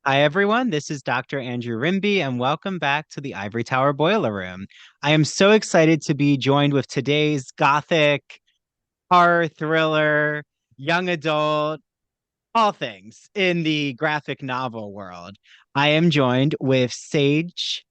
Hi, everyone. This is Dr. Andrew Rimby, and welcome back to the Ivory Tower Boiler Room. I am so excited to be joined with today's Gothic horror thriller, young adult, all things in the graphic novel world. I am joined with Sage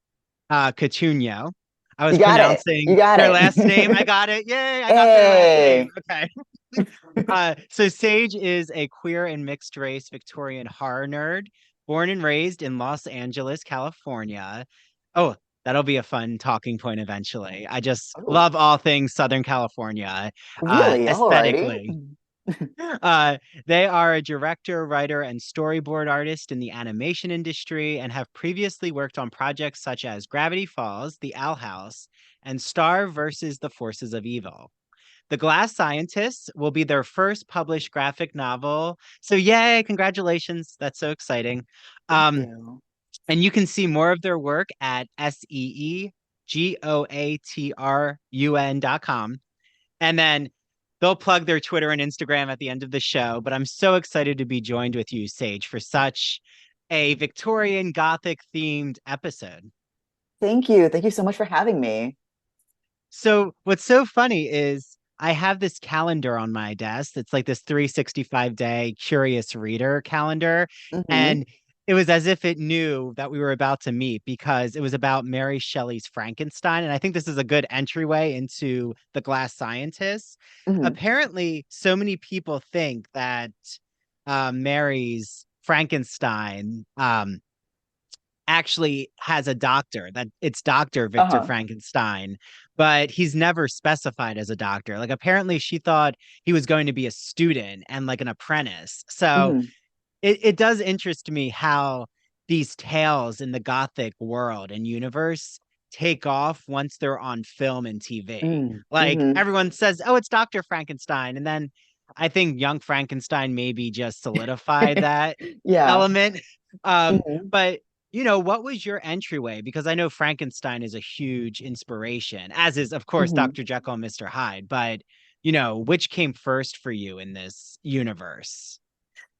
Cotugno. I was You got it. You pronouncing got their last name. it. I got it. Yay, I got their last name. Hey. Okay. So Sage is a queer and mixed race Victorian horror nerd, born and raised in Los Angeles, California. Oh, that'll be a fun talking point eventually. I just Oh, love all things Southern California, really? Alrighty. aesthetically. Uh, they are a director, writer, and storyboard artist in the animation industry and have previously worked on projects such as Gravity Falls, The Owl House, and Star versus the Forces of Evil. The Glass Scientists will be their first published graphic novel. So, yay, congratulations. That's so exciting. Thank Um, you. and you can see more of their work at seegoatrun.com. And then they'll plug their Twitter and Instagram at the end of the show. But I'm so excited to be joined with you, Sage, for such a Victorian Gothic themed episode. Thank you. Thank you so much for having me. So what's so funny is I have this calendar on my desk. It's like this 365-day curious reader calendar. Hmm. And it was as if it knew that we were about to meet because it was about Mary Shelley's Frankenstein. And I think this is a good entryway into The Glass Scientist. Hmm. Apparently, so many people think that Mary's Frankenstein actually has a doctor, that it's Dr. Victor Uh-huh. Frankenstein, but he's never specified as a doctor. Like apparently she thought he was going to be a student and like an apprentice. So Hmm. it does interest me how these tales in the Gothic world and universe take off once they're on film and TV. Like Hmm. everyone says, oh, it's Dr. Frankenstein. And then I think young Frankenstein maybe just solidified that Yeah. element. Hmm. But what was your entryway? Because I know Frankenstein is a huge inspiration, as is, of course, Hmm. Dr. Jekyll and Mr. Hyde. But, which came first for you in this universe?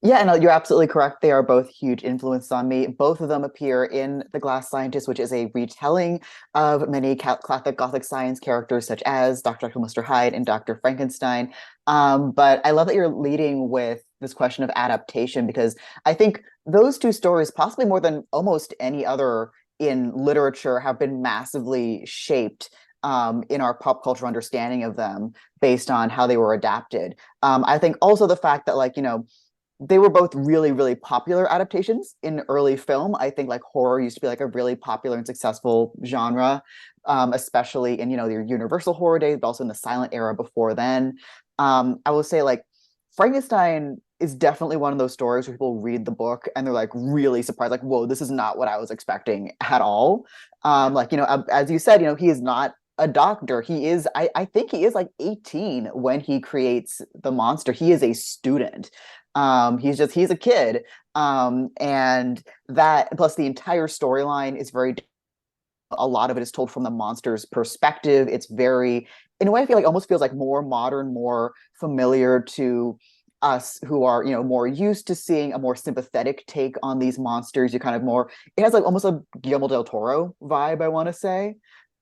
Yeah, no, you're absolutely correct. They are both huge influences on me. Both of them appear in The Glass Scientist, which is a retelling of many classic Gothic science characters, such as Dr. Jekyll, Mr. Hyde, and Dr. Frankenstein. But I love that you're leading with this question of adaptation because I think those two stories, possibly more than almost any other in literature, have been massively shaped in our pop culture understanding of them based on how they were adapted. I think also the fact that, they were both really, really popular adaptations in early film. I think like horror used to be like a really popular and successful genre, especially in, your Universal horror days, but also in the silent era before then. I will say like Frankenstein is definitely one of those stories where people read the book and they're like really surprised, like, whoa, this is not what I was expecting at all. As you said, he is not a doctor. He is, I think he is like 18 when he creates the monster. He is a student. He's a kid. And that plus the entire storyline is very, a lot of it is told from the monster's perspective. It's very, in a way, I feel like almost feels like more modern, more familiar to us who are, more used to seeing a more sympathetic take on these monsters. You kind of more, it has like almost a Guillermo del Toro vibe, I want to say.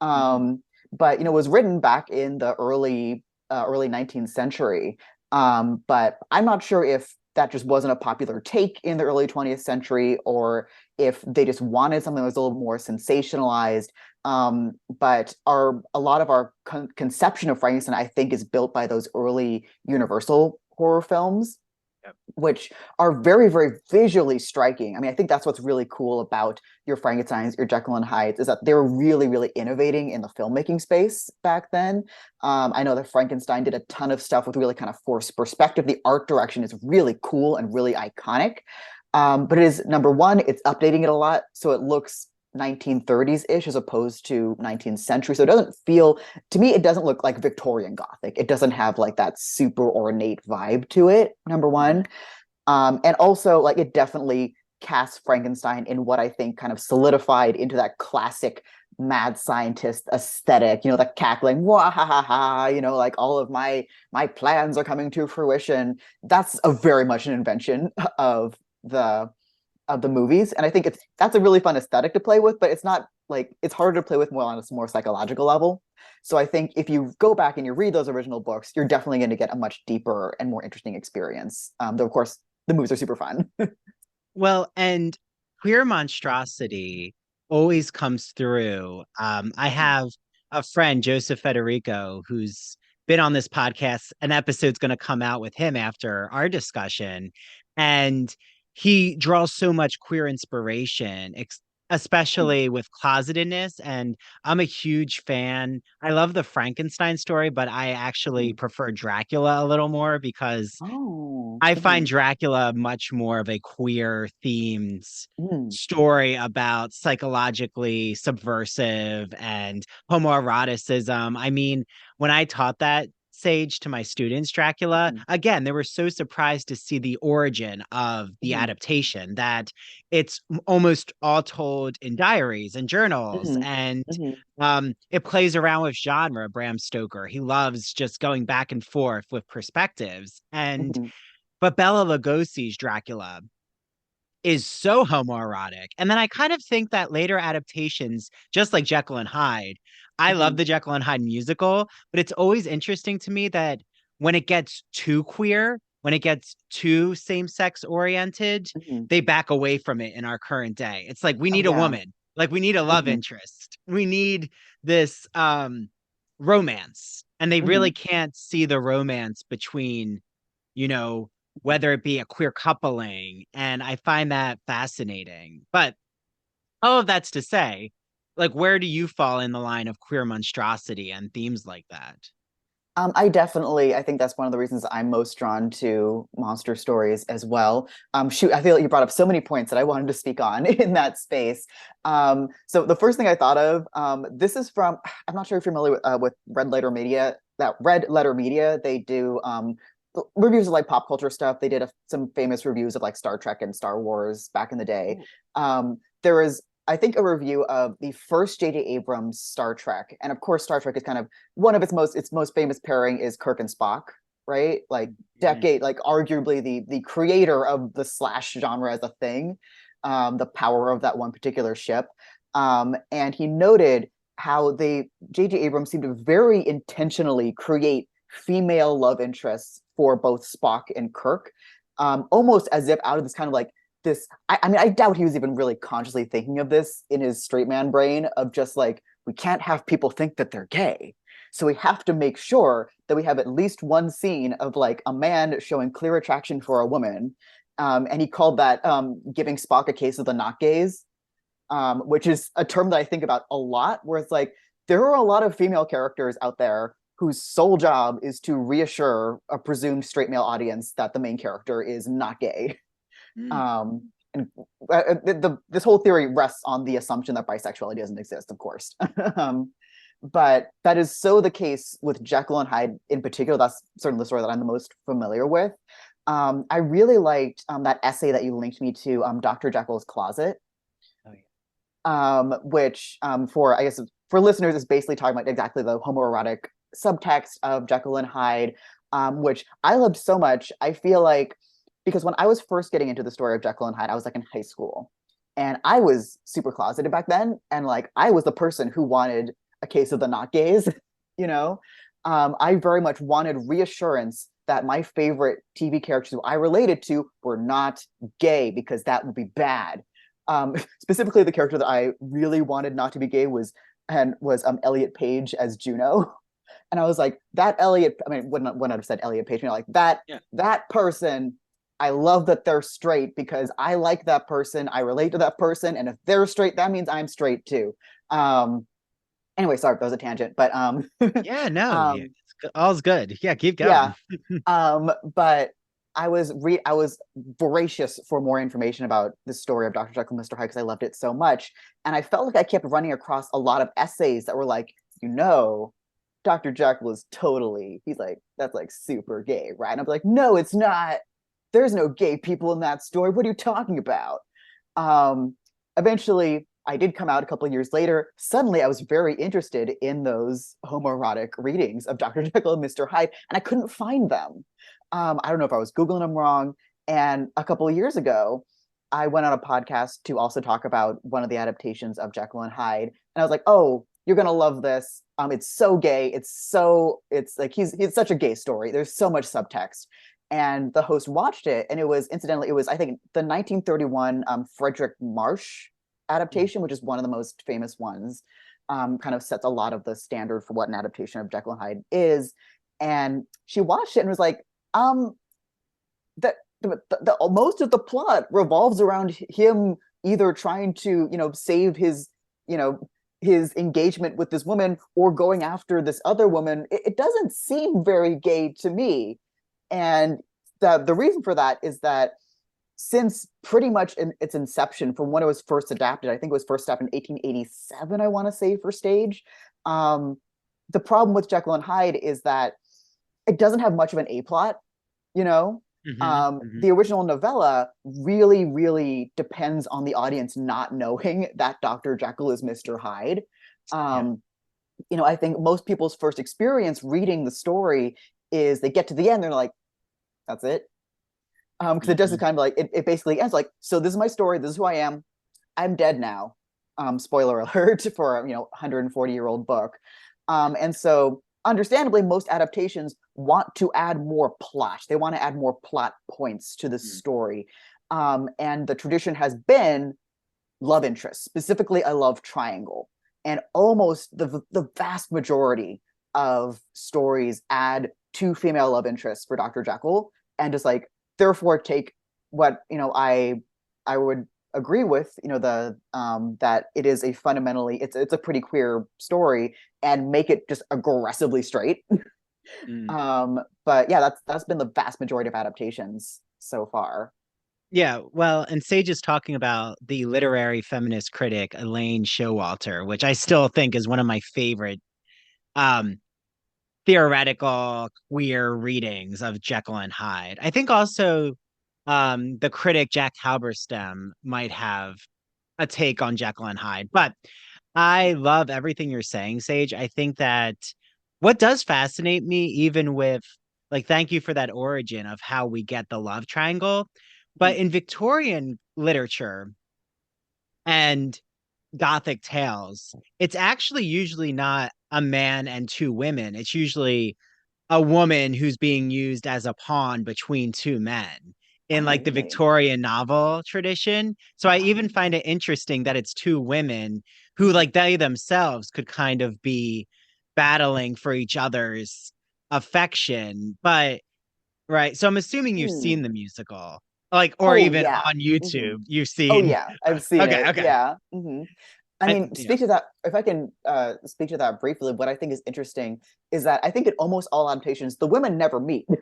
Mhm. But it was written back in the early 19th century. But I'm not sure if that just wasn't a popular take in the early 20th century or if they just wanted something that was a little more sensationalized. But a lot of our conception of Frankenstein, I think, is built by those early Universal horror films, Yep. which are very, very visually striking. I mean, I think that's what's really cool about your Frankensteins, your Jekyll and Hydes, is that they were really, really innovating in the filmmaking space back then. I know that Frankenstein did a ton of stuff with really kind of forced perspective. The art direction is really cool and really iconic. But it is number one, it's updating it a lot. So it looks 1930s-ish as opposed to 19th century. So it doesn't feel, to me, it doesn't look like Victorian Gothic. It doesn't have like that super ornate vibe to it, number Mhm. one. And also like it definitely casts Frankenstein in what I think kind of solidified into that classic mad scientist aesthetic, the cackling, wah ha ha ha, like all of my plans are coming to fruition. That's a very much an invention of the of the movies. And I think that's a really fun aesthetic to play with, but it's not like it's harder to play with more on a more psychological level. So I think if you go back and you read those original books, you're definitely going to get a much deeper and more interesting experience. Though of course the movies are super fun. Well, and queer monstrosity always comes through. I have a friend, Joseph Federico, who's been on this podcast. An episode's going to come out with him after our discussion. And he draws so much queer inspiration, especially with closetedness. And I'm a huge fan. I love the Frankenstein story, but I actually prefer Dracula a little more because Oh. I find Dracula much more of a queer themed Mhm. story about psychologically subversive and homoeroticism. I mean, when I taught that sage to my students, Dracula, Mhm. again, they were so surprised to see the origin of the Mhm. adaptation, that it's almost all told in diaries and journals. Mhm. And Mhm. it plays around with genre, Bram Stoker. He loves just going back and forth with perspectives. And Mhm. but Bela Lugosi's Dracula is so homoerotic. And then I kind of think that later adaptations, just like Jekyll and Hyde, I love Mhm. the Jekyll and Hyde musical, but it's always interesting to me that when it gets too queer, when it gets too same-sex oriented, Mhm. they back away from it in our current day. It's like we Oh need a yeah. woman, like we need a love Mhm. interest. We need this romance. And they really Mhm. can't see the romance between, you know, whether it be a queer coupling. And I find that fascinating. But all of that's to say, like, where do you fall in the line of queer monstrosity and themes like that? I think that's one of the reasons I'm most drawn to monster stories as well. Shoot, I feel like you brought up so many points that I wanted to speak on in that space. So the first thing I thought of, this is from, I'm not sure if you're familiar with Red Letter Media. That Red Letter Media, they do reviews of like pop culture stuff. They did some famous reviews of like Star Trek and Star Wars back in the day. There is I think a review of the first J.J. Abrams Star Trek, and of course, Star Trek is kind of one of its most famous pairing is Kirk and Spock, right? Like like arguably the creator of the slash genre as a thing, the power of that one particular ship, and he noted how they J.J. Abrams seemed to very intentionally create female love interests for both Spock and Kirk, almost as if out of this kind of like this I mean I doubt he was even really consciously thinking of this in his straight man brain of just like we can't have people think that they're gay, so we have to make sure that we have at least one scene of like a man showing clear attraction for a woman, and he called that giving Spock a case of the not gays, which is a term that I think about a lot where it's like there are a lot of female characters out there whose sole job is to reassure a presumed straight male audience that the main character is not gay. And this whole theory rests on the assumption that bisexuality doesn't exist, of course. But that is so the case with Jekyll and Hyde in particular. That's certainly the story that I'm the most familiar with. I really liked that essay that you linked me to, Dr. Jekyll's Closet, Oh, yeah. which for I guess for listeners is basically talking about exactly the homoerotic subtext of Jekyll and Hyde, which I loved so much. I feel like because when I was first getting into the story of Jekyll and Hyde, I was like in high school, and I was super closeted back then, and like I was the person who wanted a case of the not gays, you know. I very much wanted reassurance that my favorite TV characters who I related to were not gay because that would be bad. Specifically, the character that I really wanted not to be gay was Elliot Page as Juno, and I was like that Elliot. I mean, wouldn't have said Elliot Page. You know, like Yeah. that person. I love that they're straight because I like that person. I relate to that person, and if they're straight, that means I'm straight too. Um, anyway, sorry, that was a tangent, but Yeah, no, yeah, um, all's good. Yeah, keep yeah. going. But I was voracious for more information about the story of Dr. Jekyll and Mr. Hyde because I loved it so much. And I felt like I kept running across a lot of essays that were like, you know, Dr. Jekyll is totally, he's like, that's like super gay, right? And I'm like, no, it's not. There's no gay people in that story. What are you talking about? Um, Eventually, I did come out a couple of years later. Suddenly, I was very interested in those homoerotic readings of Dr. Jekyll and Mr. Hyde, and I couldn't find them. I don't know if I was Googling them wrong. And a couple of years ago, I went on a podcast to also talk about one of the adaptations of Jekyll and Hyde, and I was like, "Oh, you're gonna love this. It's so gay. It's like he's such a gay story. There's so much subtext." And the host watched it, and it was I think the 1931 Frederick Marsh adaptation, which is one of the most famous ones. Kind of sets a lot of the standard for what an adaptation of Jekyll and Hyde is. And she watched it and was like, that most of the plot revolves around him either trying to save his you know his engagement with this woman or going after this other woman. It doesn't seem very gay to me. And the reason for that is that since pretty much in its inception, from when it was first adapted, I think it was first adapted in 1887, I want to say, for stage. The problem with Jekyll and Hyde is that it doesn't have much of an A plot, you know? Mm-hmm. The original novella really, really depends on the audience not knowing that Dr. Jekyll is Mr. Hyde. Yeah. I think most people's first experience reading the story is they get to the end, they're like, that's it. Because it does Mm-hmm. kind of like it basically ends like, so this is my story, this is who I am, I'm dead now. Spoiler alert for 140-year-old book. And so understandably, most adaptations want to add more plot. They want to add more plot points to the story. And the tradition has been love interest, specifically a love triangle. And almost the vast majority of stories add two female love interests for Dr. Jekyll, and just like therefore take what I would agree with, the that it is a fundamentally it's a pretty queer story, and make it just aggressively straight. Mm. But yeah, that's been the vast majority of adaptations so far. Yeah, well, and Sage is talking about the literary feminist critic Elaine Showalter, which I still think is one of my favorite um theoretical queer readings of Jekyll and Hyde. I think also the critic Jack Halberstam might have a take on Jekyll and Hyde. But I love everything you're saying, Sage. I think that what does fascinate me, even with like, thank you for that origin of how we get the love triangle. But in Victorian literature and Gothic tales, it's actually usually not a man and two women. It's usually a woman who's being used as a pawn between two men in Oh, like the really? Victorian novel tradition. So I even Oh. find it interesting that it's two women who like they themselves could kind of be battling for each other's affection. But right, so I'm assuming you've Hmm. seen the musical, like, or Oh, even yeah. on Hmm. YouTube, you've Oh, seen. yeah. I've seen Okay, it. okay. Yeah. I mean, Yeah. speak to that. If I can speak to that briefly, what I think is interesting is that I think in almost all adaptations, the women never meet. Hmm.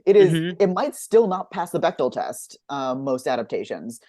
It might still not pass the Bechdel test, most adaptations.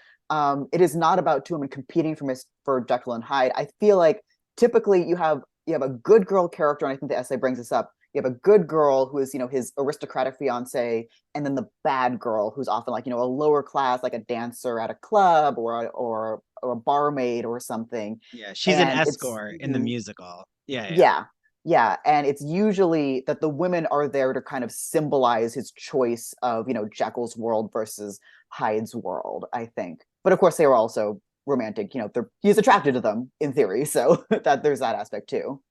It is not about two women competing for Jekyll and Hyde. I feel like typically you have a good girl character, and I think the essay brings this up. You have a good girl who is, his aristocratic fiance, and then the bad girl who's often like, a lower class, like a dancer at a club or a barmaid or something. Yeah, she's an And it's escort in the musical. Yeah, yeah. yeah, yeah, and it's usually that the women are there to kind of symbolize his choice of, Jekyll's world versus Hyde's world, I think. But of course, they are also romantic. He's attracted to them in theory, so that there's that aspect too.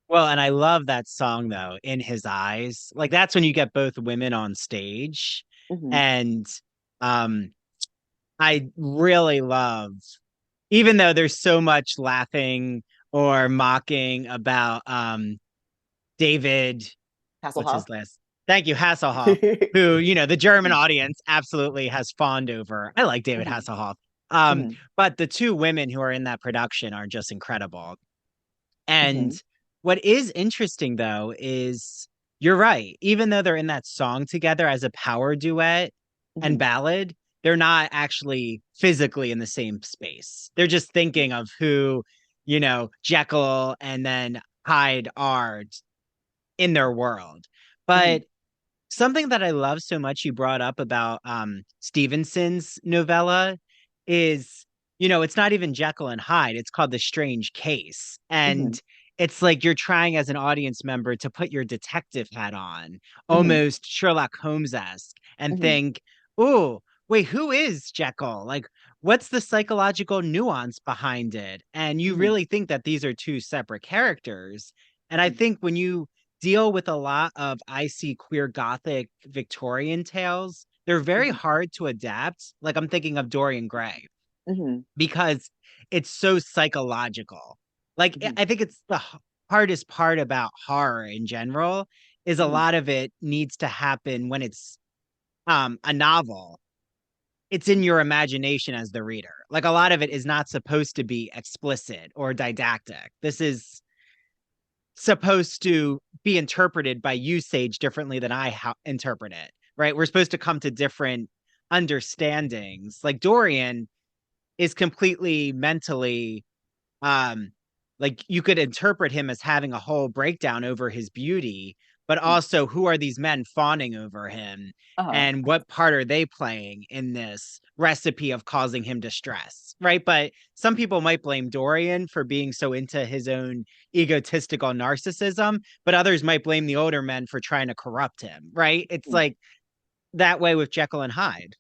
Well, and I love that song though, In His Eyes. Like that's when you get both women on stage. Hmm. And um I really love, even though there's so much laughing or mocking about David, what's Hasselhoff. his last? Thank you, Hasselhoff, who, the German audience absolutely has fawned over. I like David Hmm. Hasselhoff. Hmm. But the two women who are in that production are just incredible. And Hmm. what is interesting though is you're right. Even though they're in that song together as a power duet and Hmm. ballad, they're not actually physically in the same space. They're just thinking of who, Jekyll and then Hyde are in their world. Hmm. But something that I love so much you brought up about Stevenson's novella is, it's not even Jekyll and Hyde, it's called The Strange Case. Hmm. And it's like you're trying as an audience member to put your detective hat on, Hmm. almost Sherlock Holmes-esque, and Hmm. think, "Ooh, wait, who is Jekyll? Like, what's the psychological nuance behind it? And you Mhm, really think that these are two separate characters. And I mhm, think when you deal with a lot of icy queer Gothic Victorian tales, they're very mhm, hard to adapt. Like, I'm thinking of Dorian Gray mhm, because it's so psychological. Like, mhm, I think it's the hardest part about horror in general is a mhm, lot of it needs to happen when it's a novel. It's in your imagination as the reader. Like a lot of it is not supposed to be explicit or didactic. This is supposed to be interpreted by you, Sage, differently than interpret it, right? We're supposed to come to different understandings. Like Dorian is completely mentally um like you could interpret him as having a whole breakdown over his beauty, but mhm. also who are these men fawning over him, Uh-huh. and what part are they playing in this recipe of causing him distress, right? But some people might blame Dorian for being so into his own egotistical narcissism, but others might blame the older men for trying to corrupt him, right? It's Mhm. like that way with Jekyll and Hyde.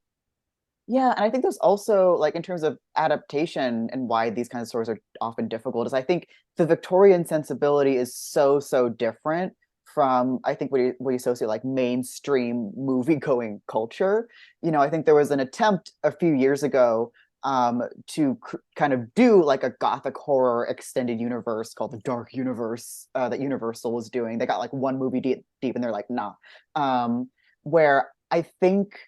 Yeah, and I think there's also like in terms of adaptation and why these kinds of stories are often difficult is I think the Victorian sensibility is so different from I think what you associate like mainstream movie going culture. I think there was an attempt a few years ago to kind of do like a gothic horror extended universe called the Dark Universe that Universal was doing. They got like one movie deep and they're like, nah. Where I think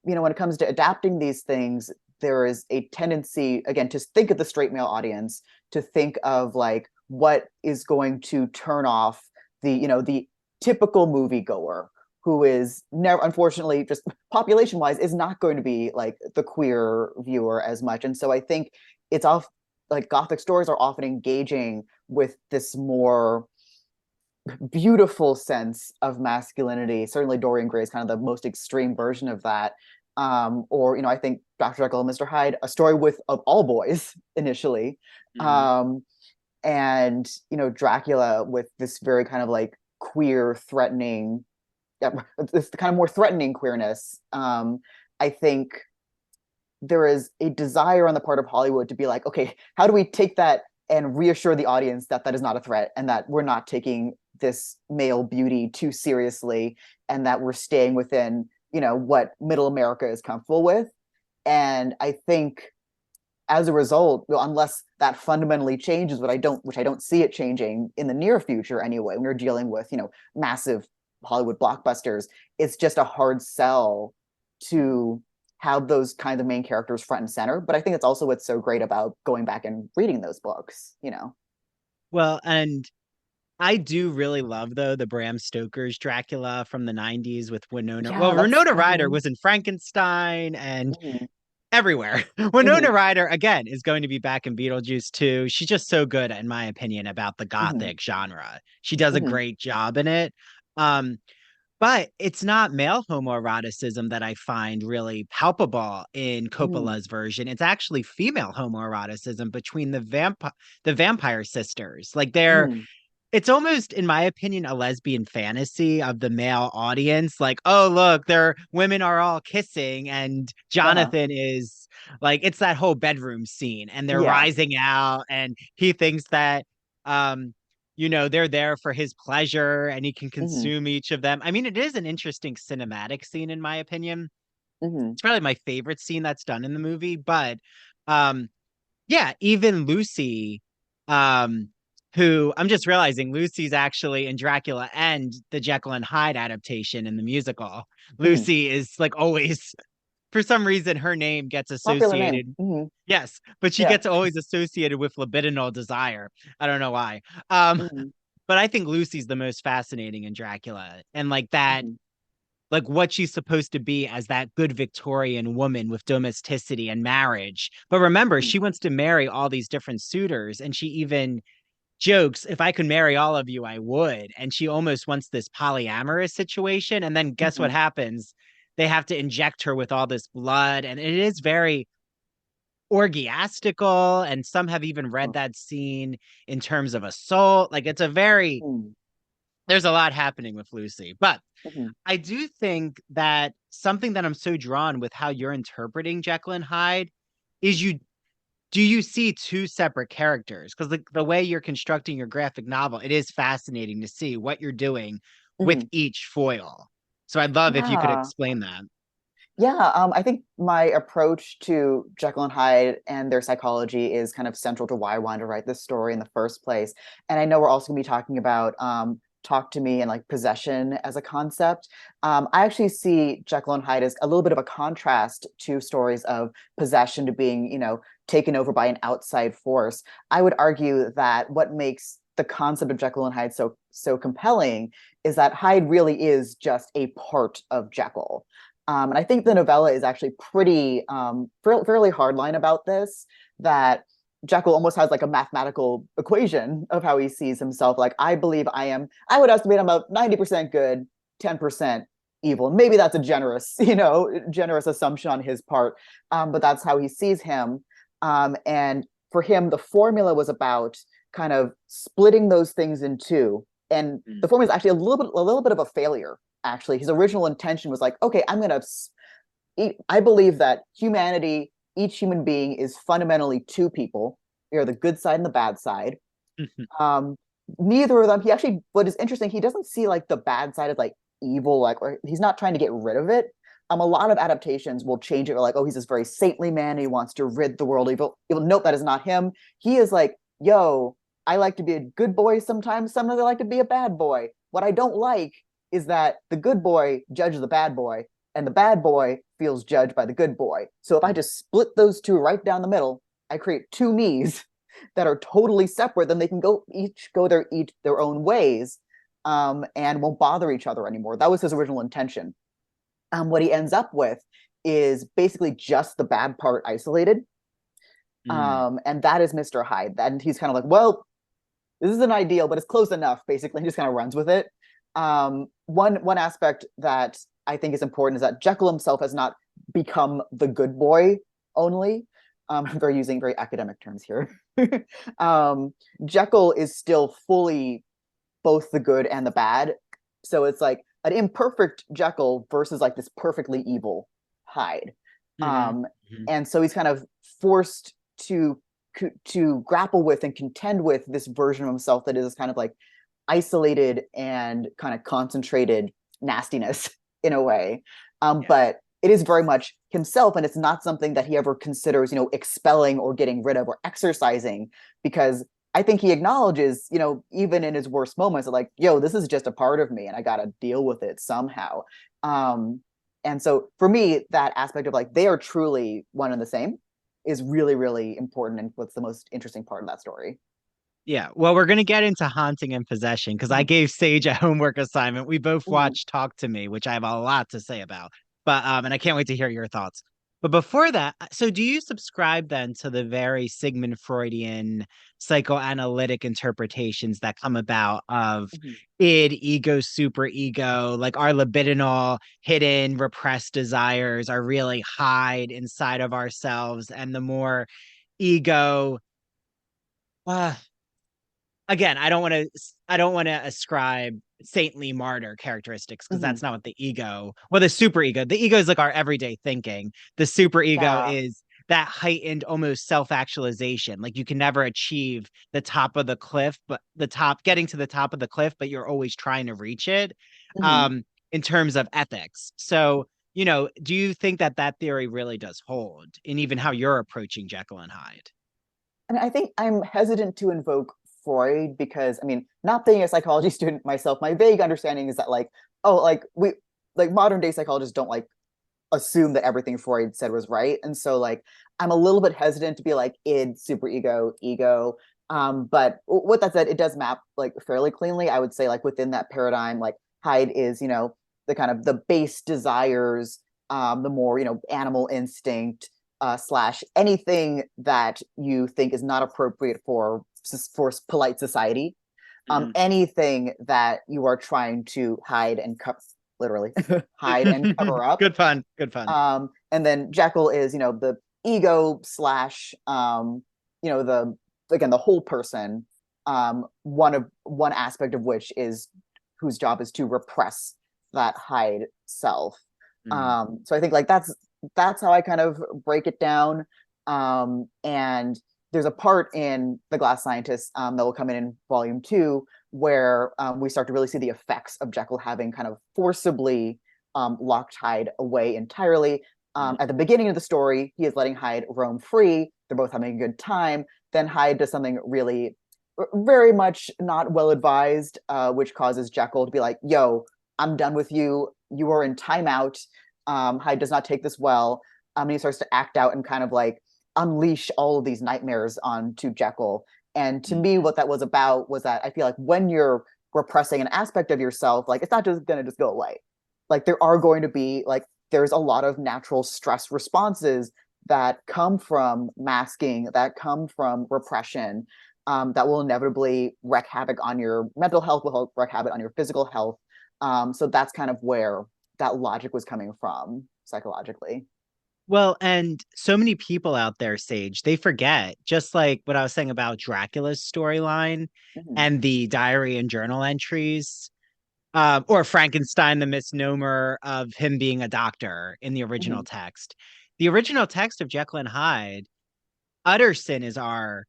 when it comes to adapting these things, there is a tendency, again, to think of the straight male audience, to think of like what is going to turn off the typical moviegoer who is never, unfortunately, just population wise, is not going to be like the queer viewer as much. And so I think it's off like Gothic stories are often engaging with this more beautiful sense of masculinity. Certainly, Dorian Gray is kind of the most extreme version of that. Or, I think Dr. Jekyll and Mr. Hyde, a story with of all boys initially. Mhm. Um, and, Dracula with this very kind of like queer, threatening, yeah, this kind of more threatening queerness. I think there is a desire on the part of Hollywood to be like, okay, how do we take that and reassure the audience that that is not a threat and that we're not taking this male beauty too seriously and that we're staying within, what middle America is comfortable with. And I think as a result, unless that fundamentally changes, which I don't see it changing in the near future anyway, when you're dealing with, massive Hollywood blockbusters, it's just a hard sell to have those kind of main characters front and center. But I think it's also what's so great about going back and reading those books. Well, and I do really love though the Bram Stoker's Dracula from the 90s with Winona. Yeah, Well, that's Winona Ryder was in Frankenstein and mhm, everywhere. mhm, Winona Ryder again is going to be back in Beetlejuice too. She's just so good in my opinion about the mhm, gothic genre. She does a mhm, great job in it. Um but it's not male homoeroticism that I find really palpable in mhm, Coppola's version. It's actually female homoeroticism between the vampire sisters. Like they're mhm, it's almost, in my opinion, a lesbian fantasy of the male audience. Like, oh, look, their women are all kissing, and uh-huh, Jonathan is like, it's that whole bedroom scene, and they're yeah, rising out, and he thinks that, um, they're there for his pleasure, and he can mhm, consume each of them. I mean, it is an interesting cinematic scene, in my opinion. mhm, It's probably my favorite scene that's done in the movie, but um, yeah, even Lucy, um, who I'm just realizing Lucy's actually in Dracula and the Jekyll and Hyde adaptation in the musical. mhm. Lucy is like always, for some reason, her name gets Popular name. associated. Mhm, Yes, but she yeah. gets always associated with libidinal desire. I don't know why. Um, Mhm, but I think Lucy's the most fascinating in Dracula, and like that mhm, like what she's supposed to be as that good Victorian woman with domesticity and marriage. But remember, mhm, she wants to marry all these different suitors, and she even jokes, if I could marry all of you, I would. And she almost wants this polyamorous situation. And then guess what mhm, happens? They have to inject her with all this blood, and it is very orgiastical. And some have even read uh-huh, that scene in terms of assault. Like it's a very mhm. there's a lot happening with Lucy. But Mhm. I do think that something that I'm so drawn with how you're interpreting Jekyll and Hyde is you see two separate characters? Because the way you're constructing your graphic novel, it is fascinating to see what you're doing with Mhm. each foil. So I'd love if you could Yeah. explain that. Yeah, I think my approach to Jekyll and Hyde and their psychology is kind of central to why I wanted to write this story in the first place. And I know we're also going to be talking about talk to me and like possession as a concept. I actually see Jekyll and Hyde as a little bit of a contrast to stories of possession to being, taken over by an outside force. I would argue that what makes the concept of Jekyll and Hyde so compelling is that Hyde really is just a part of Jekyll. And I think the novella is actually pretty fairly hardline about this, that Jekyll almost has like a mathematical equation of how he sees himself. Like, I believe I would estimate I'm about 90% good, 10% evil. Maybe that's a generous assumption on his part. But that's how he sees him. And for him, the formula was about kind of splitting those things in two. And the formula is actually a little bit of a failure. Actually, his original intention was like, okay, I believe that humanity, each human being is fundamentally two people. You're the good side and the bad side. Um, Neither of them, what is interesting, he doesn't see like the bad side as like evil, like, or he's not trying to get rid of it. A lot of adaptations will change it. Or like, oh, he's this very saintly man. He wants to rid the world of evil. Nope, that is not him. He is like, yo, I like to be a good boy sometimes. Sometimes I like to be a bad boy. What I don't like is that the good boy judges the bad boy, and the bad boy feels judged by the good boy. So if I just split those two right down the middle, I create two me's that are totally separate. Then they can go their own ways, and won't bother each other anymore. That was his original intention. What he ends up with is basically just the bad part isolated, Mm. and that is Mr. Hyde. And he's kind of like, well, this isn't ideal, but it's close enough. Basically, he just kind of runs with it. One aspect that I think is important is that Jekyll himself has not become the good boy only. They're using very academic terms here. Jekyll is still fully both the good and the bad. So it's like an imperfect Jekyll versus like this perfectly evil Hyde. Mm-hmm. Um, Mm-hmm. and so he's kind of forced to grapple with and contend with this version of himself that is kind of like isolated and kind of concentrated nastiness in a way. Yeah. But it is very much himself, and it's not something that he ever considers, expelling or getting rid of or exercising, because I think he acknowledges, even in his worst moments, that like, yo, this is just a part of me and I got to deal with it somehow. Um, and so for me, that aspect of like, they are truly one and the same is really, really important. And what's the most interesting part of that story. Yeah. Well, we're going to get into haunting and possession because I gave Sage a homework assignment. We both Mhm. watched Talk to Me, which I have a lot to say about. But and I can't wait to hear your thoughts. But before that, so do you subscribe then to the very Sigmund Freudian psychoanalytic interpretations that come about of Mhm. id, ego, superego, like our libidinal, hidden, repressed desires are really hide inside of ourselves, and the more ego uh, again, I don't want to ascribe saintly martyr characteristics because Mhm. that's not what the ego, well, the super ego, the ego is like our everyday thinking. The super ego Yeah. is that heightened almost self-actualization. Like you can never achieve the top of the cliff, but getting to the top of the cliff, but you're always trying to reach it. Mhm. Um, in terms of ethics. So, do you think that that theory really does hold in even how you're approaching Jekyll and Hyde? And I think I'm hesitant to invoke Freud because, I mean, not being a psychology student myself, my vague understanding is that like, oh, like modern day psychologists don't like assume that everything Freud said was right. And so like I'm a little bit hesitant to be like id, superego, ego. But with that said, it does map like fairly cleanly. I would say like within that paradigm, like Hyde is, the kind of the base desires, the more, animal instinct, slash anything that you think is not appropriate for polite society. Mhm. Anything that you are trying to hide and cover, literally hide and cover up. Good fun. Good fun. And then Jekyll is, the ego slash, the again the whole person. One aspect of which is whose job is to repress that Hyde self. Mm. So I think like that's how I kind of break it down. And there's a part in The Glass Scientist that will come in volume 2 where we start to really see the effects of Jekyll having kind of forcibly locked Hyde away entirely. Mm. At the beginning of the story, he is letting Hyde roam free. They're both having a good time. Then Hyde does something really very much not well advised, which causes Jekyll to be like, yo, I'm done with you. You are in timeout. Hyde does not take this well. And he starts to act out and kind of like unleash all of these nightmares onto Jekyll. And to Mm. me, what that was about was that I feel like when you're repressing an aspect of yourself, like it's not just going to just go away. Like there are going to be like, there's a lot of natural stress responses that come from masking, that come from repression, that will inevitably wreak havoc on your mental health, will wreak havoc on your physical health. So that's kind of where that logic was coming from psychologically. Well, and so many people out there, Sage, they forget, just like what I was saying about Dracula's storyline Mhm, and the diary and journal entries, or Frankenstein, the misnomer of him being a doctor in the original mhm, text. The original text of Jekyll and Hyde, Utterson is our mhm,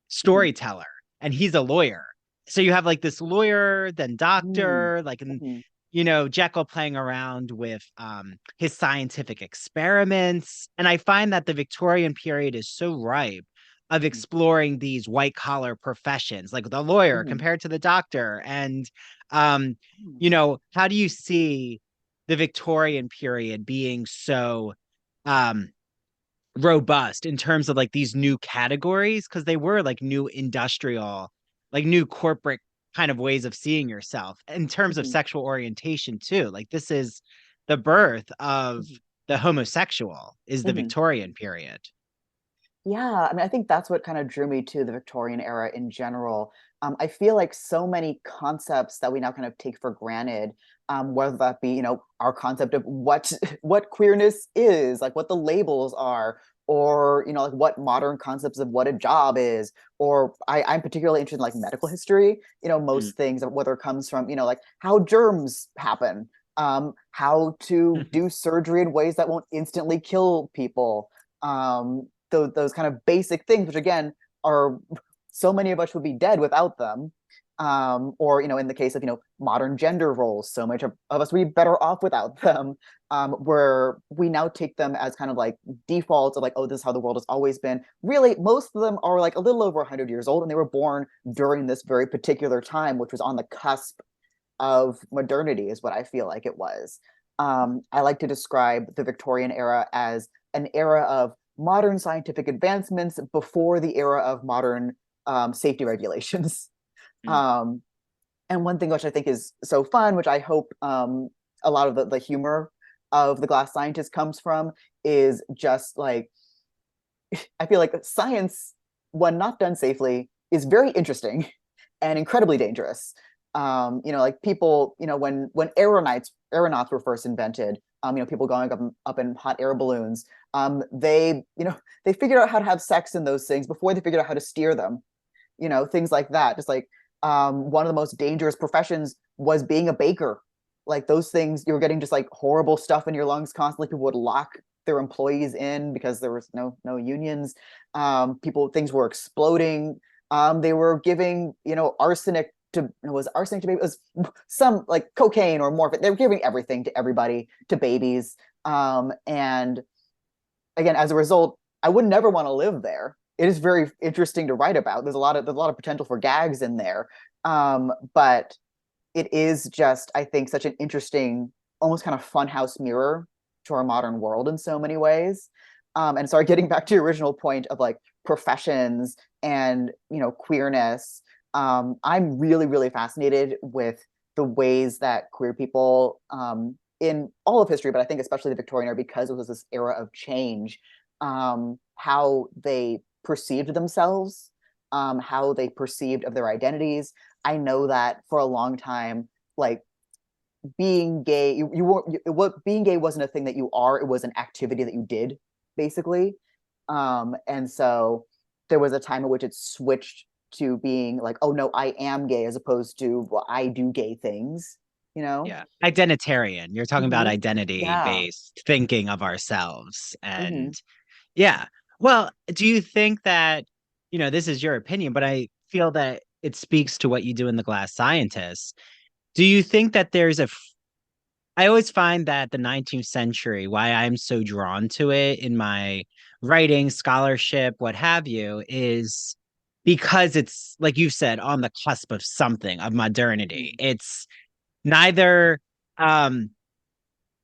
storyteller, and he's a lawyer. So you have like this lawyer, then mhm, doctor, like, and mhm, Jekyll playing around with his scientific experiments. And I find that the Victorian period is so ripe of mhm, exploring these white collar professions, like the lawyer mhm, compared to the doctor. And um, how do you see the Victorian period being so um robust in terms of like these new categories? Because they were like new industrial, like new corporate kind of ways of seeing yourself in terms of mhm, sexual orientation too. Like this is the birth of mhm, the homosexual, is the mhm. Victorian period. Yeah, I mean, I think that's what kind of drew me to the Victorian era in general. I feel like so many concepts that we now kind of take for granted, whether that be, our concept of what what queerness is, like what the labels are, or like what modern concepts of what a job is, or I'm particularly interested in like medical history. Mm. Most things, whether it comes from, like how germs happen, how to do surgery in ways that won't instantly kill people. Those kind of basic things, which again are so many of us would be dead without them. Or in the case of modern gender roles, so much of us would be better off without them. Where we now take them as kind of like defaults of like, oh, this is how the world has always been. Really, most of them are like a little over 100 years old, and they were born during this very particular time, which was on the cusp of modernity, is what I feel like it was. I like to describe the Victorian era as an era of modern scientific advancements before the era of modern safety regulations. Mm. Um, and one thing which I think is so fun, which I hope a lot of the humor of the Glass Scientist comes from, is just like I feel like science, when not done safely, is very interesting and incredibly dangerous. Like people, when aeronauts were first invented, people going up in hot air balloons, they figured out how to have sex in those things before they figured out how to steer them. Things like that. Just like one of the most dangerous professions was being a baker. Like those things, you were getting just like horrible stuff in your lungs constantly. People would lock their employees in because there was no unions. Things were exploding. They were giving arsenic to was arsenic to babies. It was some like cocaine or morphine. They were giving everything to everybody, to babies. And again, as a result, I would never want to live there. It is very interesting to write about. There's a lot of potential for gags in there. But it is just, I think, such an interesting, almost kind of funhouse mirror to our modern world in so many ways. And sorry, getting back to your original point of like professions and queerness, I'm really, really fascinated with the ways that queer people in all of history, but I think especially the Victorian era, because it was this era of change, how they perceived themselves, how they perceived of their identities. I know that for a long time, like being gay, you weren't what being gay wasn't a thing that you are, it was an activity that you did, basically. And so there was a time in which it switched to being like, oh no, I am gay, as opposed to, well, I do gay things, you know? Yeah. Identitarian. You're talking about Hmm. identity Yeah. based thinking of ourselves. And Hmm. yeah. Well, do you think that, this is your opinion, but I feel that it speaks to what you do in The Glass Scientist. Do you think that I always find that the 19th century, why I'm so drawn to it in my writing, scholarship, what have you, is because it's, like you've said, on the cusp of something, of modernity. Hmm. It's neither um,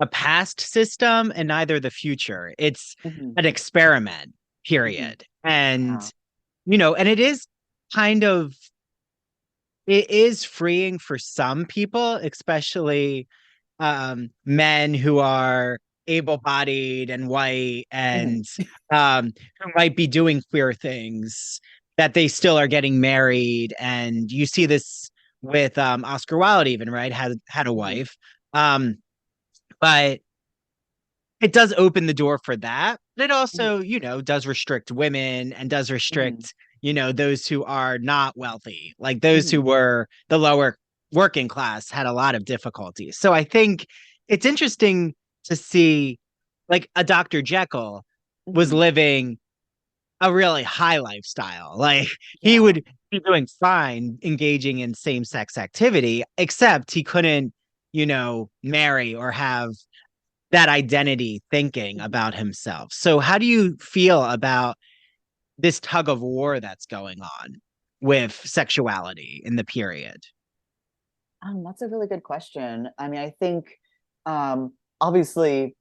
a past system and neither the future. It's Hmm. an experiment, Hmm. period. And, Yeah. and it is freeing for some people, especially men who are able-bodied and white Hmm. and who might be doing queer things, that they still are getting married. And you see this with Oscar Wilde, even, right? Had a Hmm. wife. Um, but it does open the door for that. But it Hmm. also, does restrict women and does Hmm. restrict, those who are not wealthy, like those who Hmm. were the lower working class had a lot of difficulties. So I think it's interesting to see, like, a Dr. Jekyll was Hmm. living a really high lifestyle. Like, he Yeah. would be doing fine engaging in same-sex activity, except he couldn't, marry or have that identity thinking Hmm. about himself. So how do you feel about this tug of war that's going on with sexuality in the period? That's a really good question. I mean, I think obviously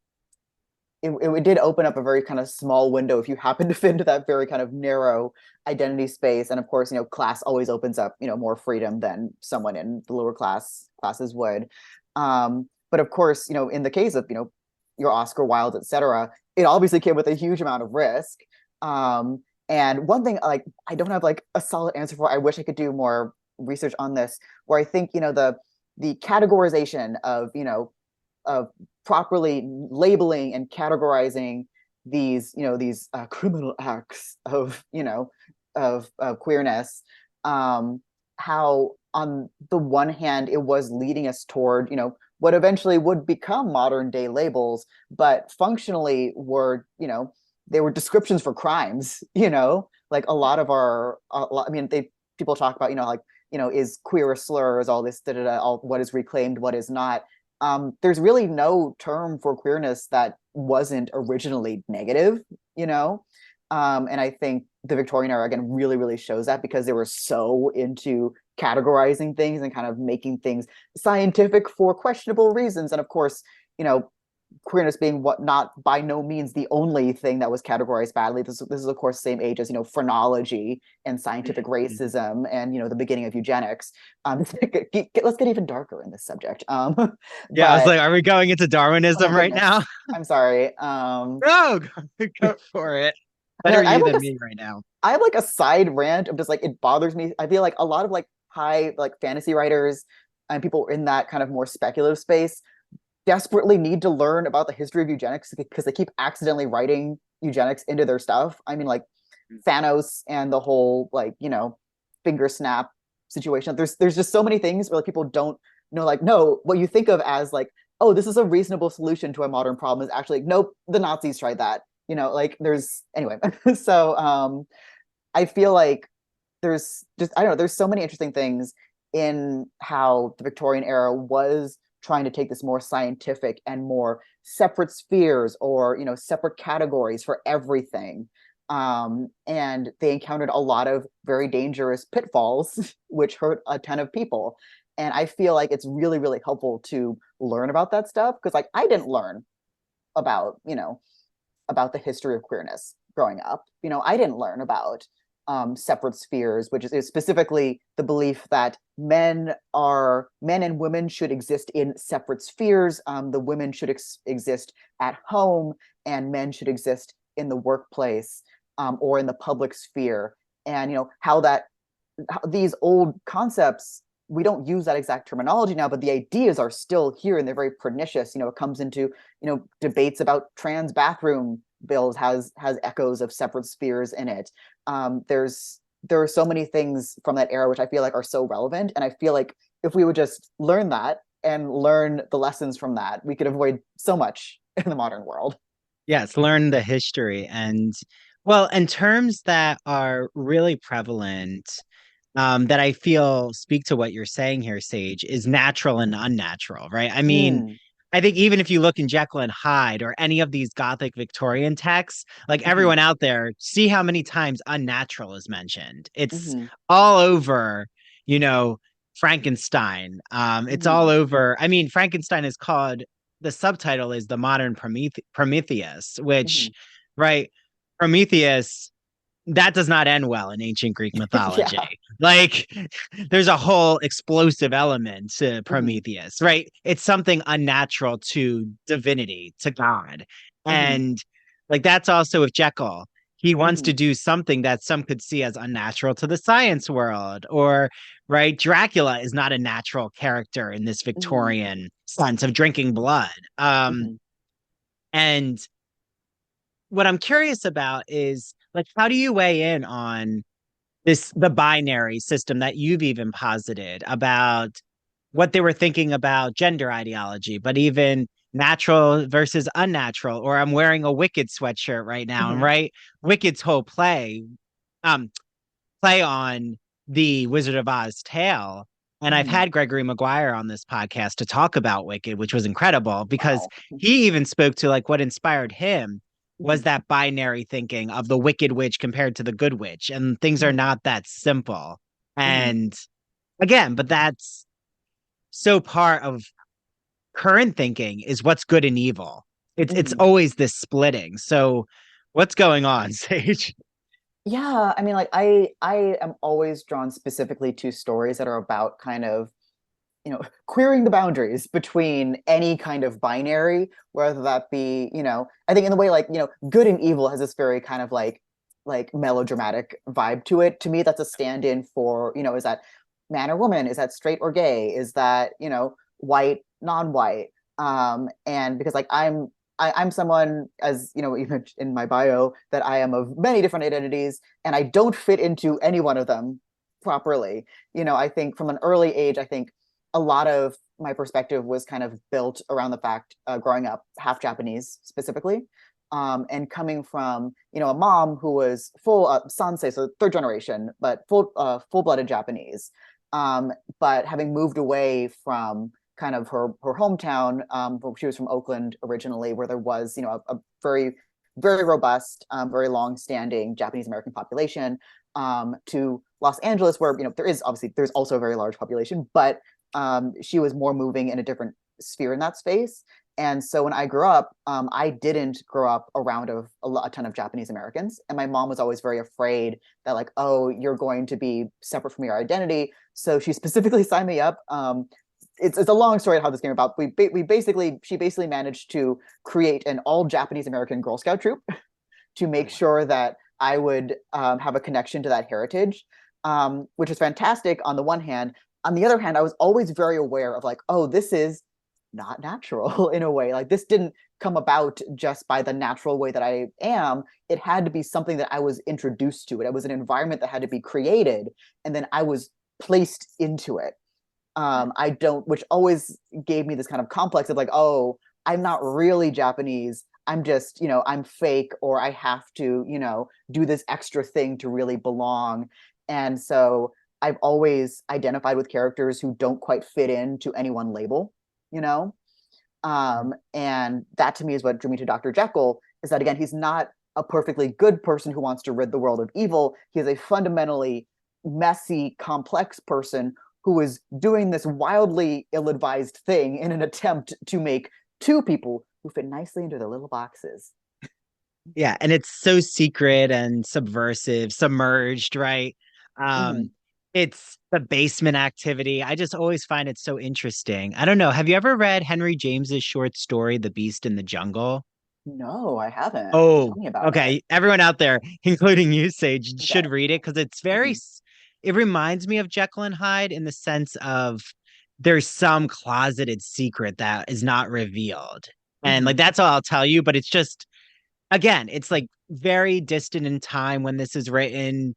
it did open up a very kind of small window if you happen to fit into that very kind of narrow identity space. And of course, class always opens up, more freedom than someone in the lower classes would. But of course, in the case of, your Oscar Wilde, etc., it obviously came with a huge amount of risk. Um, and one thing, like, I don't have like a solid answer for. I wish I could do more research on this, where I think, the categorization of properly labeling and categorizing these criminal acts of of queerness, how on the one hand it was leading us toward what eventually would become modern day labels, but functionally were they were descriptions for crimes. Like a lot of I mean, people talk about like is queer a slur, is all this da, da, da, all what is reclaimed, what is not. There's really no term for queerness that wasn't originally negative, you know? And I think the Victorian era, again, really, really shows that because they were so into categorizing things and kind of making things scientific for questionable reasons. And of course, you know, queerness being what not by no means the only thing that was categorized badly. This is of course the same age as phrenology and scientific Mhm. racism and the beginning of eugenics. Let's get even darker in this subject. Yeah, I was But like, are we going into oh my Darwinism right now? goodness, I'm sorry. No, go for it. I mean, Better like you than me right now. I have like a side rant of just like it bothers me. I feel like a lot of like high like fantasy writers and people in that kind of more speculative space desperately need to learn about the history of eugenics because they keep accidentally writing eugenics into their stuff. I mean, like Thanos and the whole like finger snap situation. There's just so many things where like, people don't know. Like, no, what you think of as like, oh, this is a reasonable solution to a modern problem is actually like, nope, the Nazis tried that. Like there's anyway. So I feel like there's just I don't know. There's so many interesting things in how the Victorian era was trying to take this more scientific and more separate spheres or separate categories for everything. And they encountered a lot of very dangerous pitfalls, which hurt a ton of people. And I feel like it's really, really helpful to learn about that stuff because, like, I didn't learn about, about the history of queerness growing up. I didn't learn about separate spheres, which is specifically the belief that men and women should exist in separate spheres. The women should exist at home, and men should exist in the workplace or in the public sphere. And how these old concepts, we don't use that exact terminology now, but the ideas are still here and they're very pernicious. It comes into debates about trans bathroom bills has echoes of separate spheres in it. There's there are so many things from that era which I feel like are so relevant, and I feel like if we would just learn that and learn the lessons from that, we could avoid so much in the modern world. Yes, learn the history. And well, and terms that are really prevalent, that I feel speak to what you're saying here, Sage, is natural and unnatural, right? I mean, Mm, I think even if you look in Jekyll and Hyde or any of these Gothic Victorian texts, like hmm everyone out there, see how many times unnatural is mentioned. It's hmm all over, you know, Frankenstein. It's all hmm over. I mean, Frankenstein is called, the subtitle is the modern Prometheus, which, hmm right? Prometheus, that does not end well in ancient Greek mythology. Yeah. Like, there's a whole explosive element to hmm Prometheus, right? It's something unnatural to divinity, to God. hmm And like, that's also with Jekyll. He wants hmm to do something that some could see as unnatural to the science world. Or, right, Dracula is not a natural character in this hmm Victorian sense of drinking blood. hmm And what I'm curious about is like, how do you weigh in on the binary system that you've even posited about what they were thinking about gender ideology, but even natural versus unnatural? Or I'm wearing a Wicked sweatshirt right now, and hmm right, Wicked's whole um, play on the Wizard of Oz tale. And I've hmm had Gregory Maguire on this podcast to talk about Wicked, which was incredible because Wow. he even spoke to like what inspired him was hmm that binary thinking of the wicked witch compared to the good witch. And things are hmm not that simple. hmm And again, but that's so part of current thinking is what's good and evil. It's hmm always this splitting. So what's going on, Sage? Yeah, I mean, like I am always drawn specifically to stories that are about kind of, queering the boundaries between any kind of binary, whether that be, I think in the way like, good and evil has this very kind of like melodramatic vibe to it. To me, that's a stand-in for, is that man or woman? Is that straight or gay? Is that, white, non-white? And because like I'm someone, as even in my bio, that I am of many different identities, and I don't fit into any one of them properly. I think from an early age, I think a lot of my perspective was kind of built around the fact, growing up half Japanese specifically, and coming from a mom who was full Sansei, so third generation, but full blooded Japanese, but having moved away from kind of her hometown. She was from Oakland originally, where there was a very very robust, very long standing Japanese American population, to Los Angeles, where there's also a very large population, but she was more moving in a different sphere in that space. And so when I grew up, I didn't grow up around a ton of Japanese Americans. And my mom was always very afraid that, like, oh, you're going to be separate from your identity. So she specifically signed me up. It's a long story how this came about. She basically managed to create an all Japanese American Girl Scout troop to Oh, make wow. sure that I would, have a connection to that heritage, which is fantastic on the one hand. On the other hand, I was always very aware of like, oh, this is not natural in a way. Like this didn't come about just by the natural way that I am. It had to be something that I was introduced to. It was an environment that had to be created, and then I was placed into it. I don't, which always gave me this kind of complex of like, oh, I'm not really Japanese. I'm just, I'm fake, or I have to, do this extra thing to really belong. And so I've always identified with characters who don't quite fit into any one label, you know? And that to me is what drew me to Dr. Jekyll, is that again, he's not a perfectly good person who wants to rid the world of evil. He is a fundamentally messy, complex person who is doing this wildly ill-advised thing in an attempt to make two people who fit nicely into their little boxes. Yeah, and it's so secret and subversive, submerged, right? Mm-hmm. Um, it's the basement activity. I just always find it so interesting. I don't know. Have you ever read Henry James's short story, The Beast in the Jungle? No, I haven't. Tell Oh, me about it. okay. Everyone out there, including you, Sage, Okay. should read it because it's Mm-hmm. it reminds me of Jekyll and Hyde in the sense of there's some closeted secret that is not revealed. And like Mm-hmm. that's all I'll tell you, but it's just again, it's like very distant in time when this is written.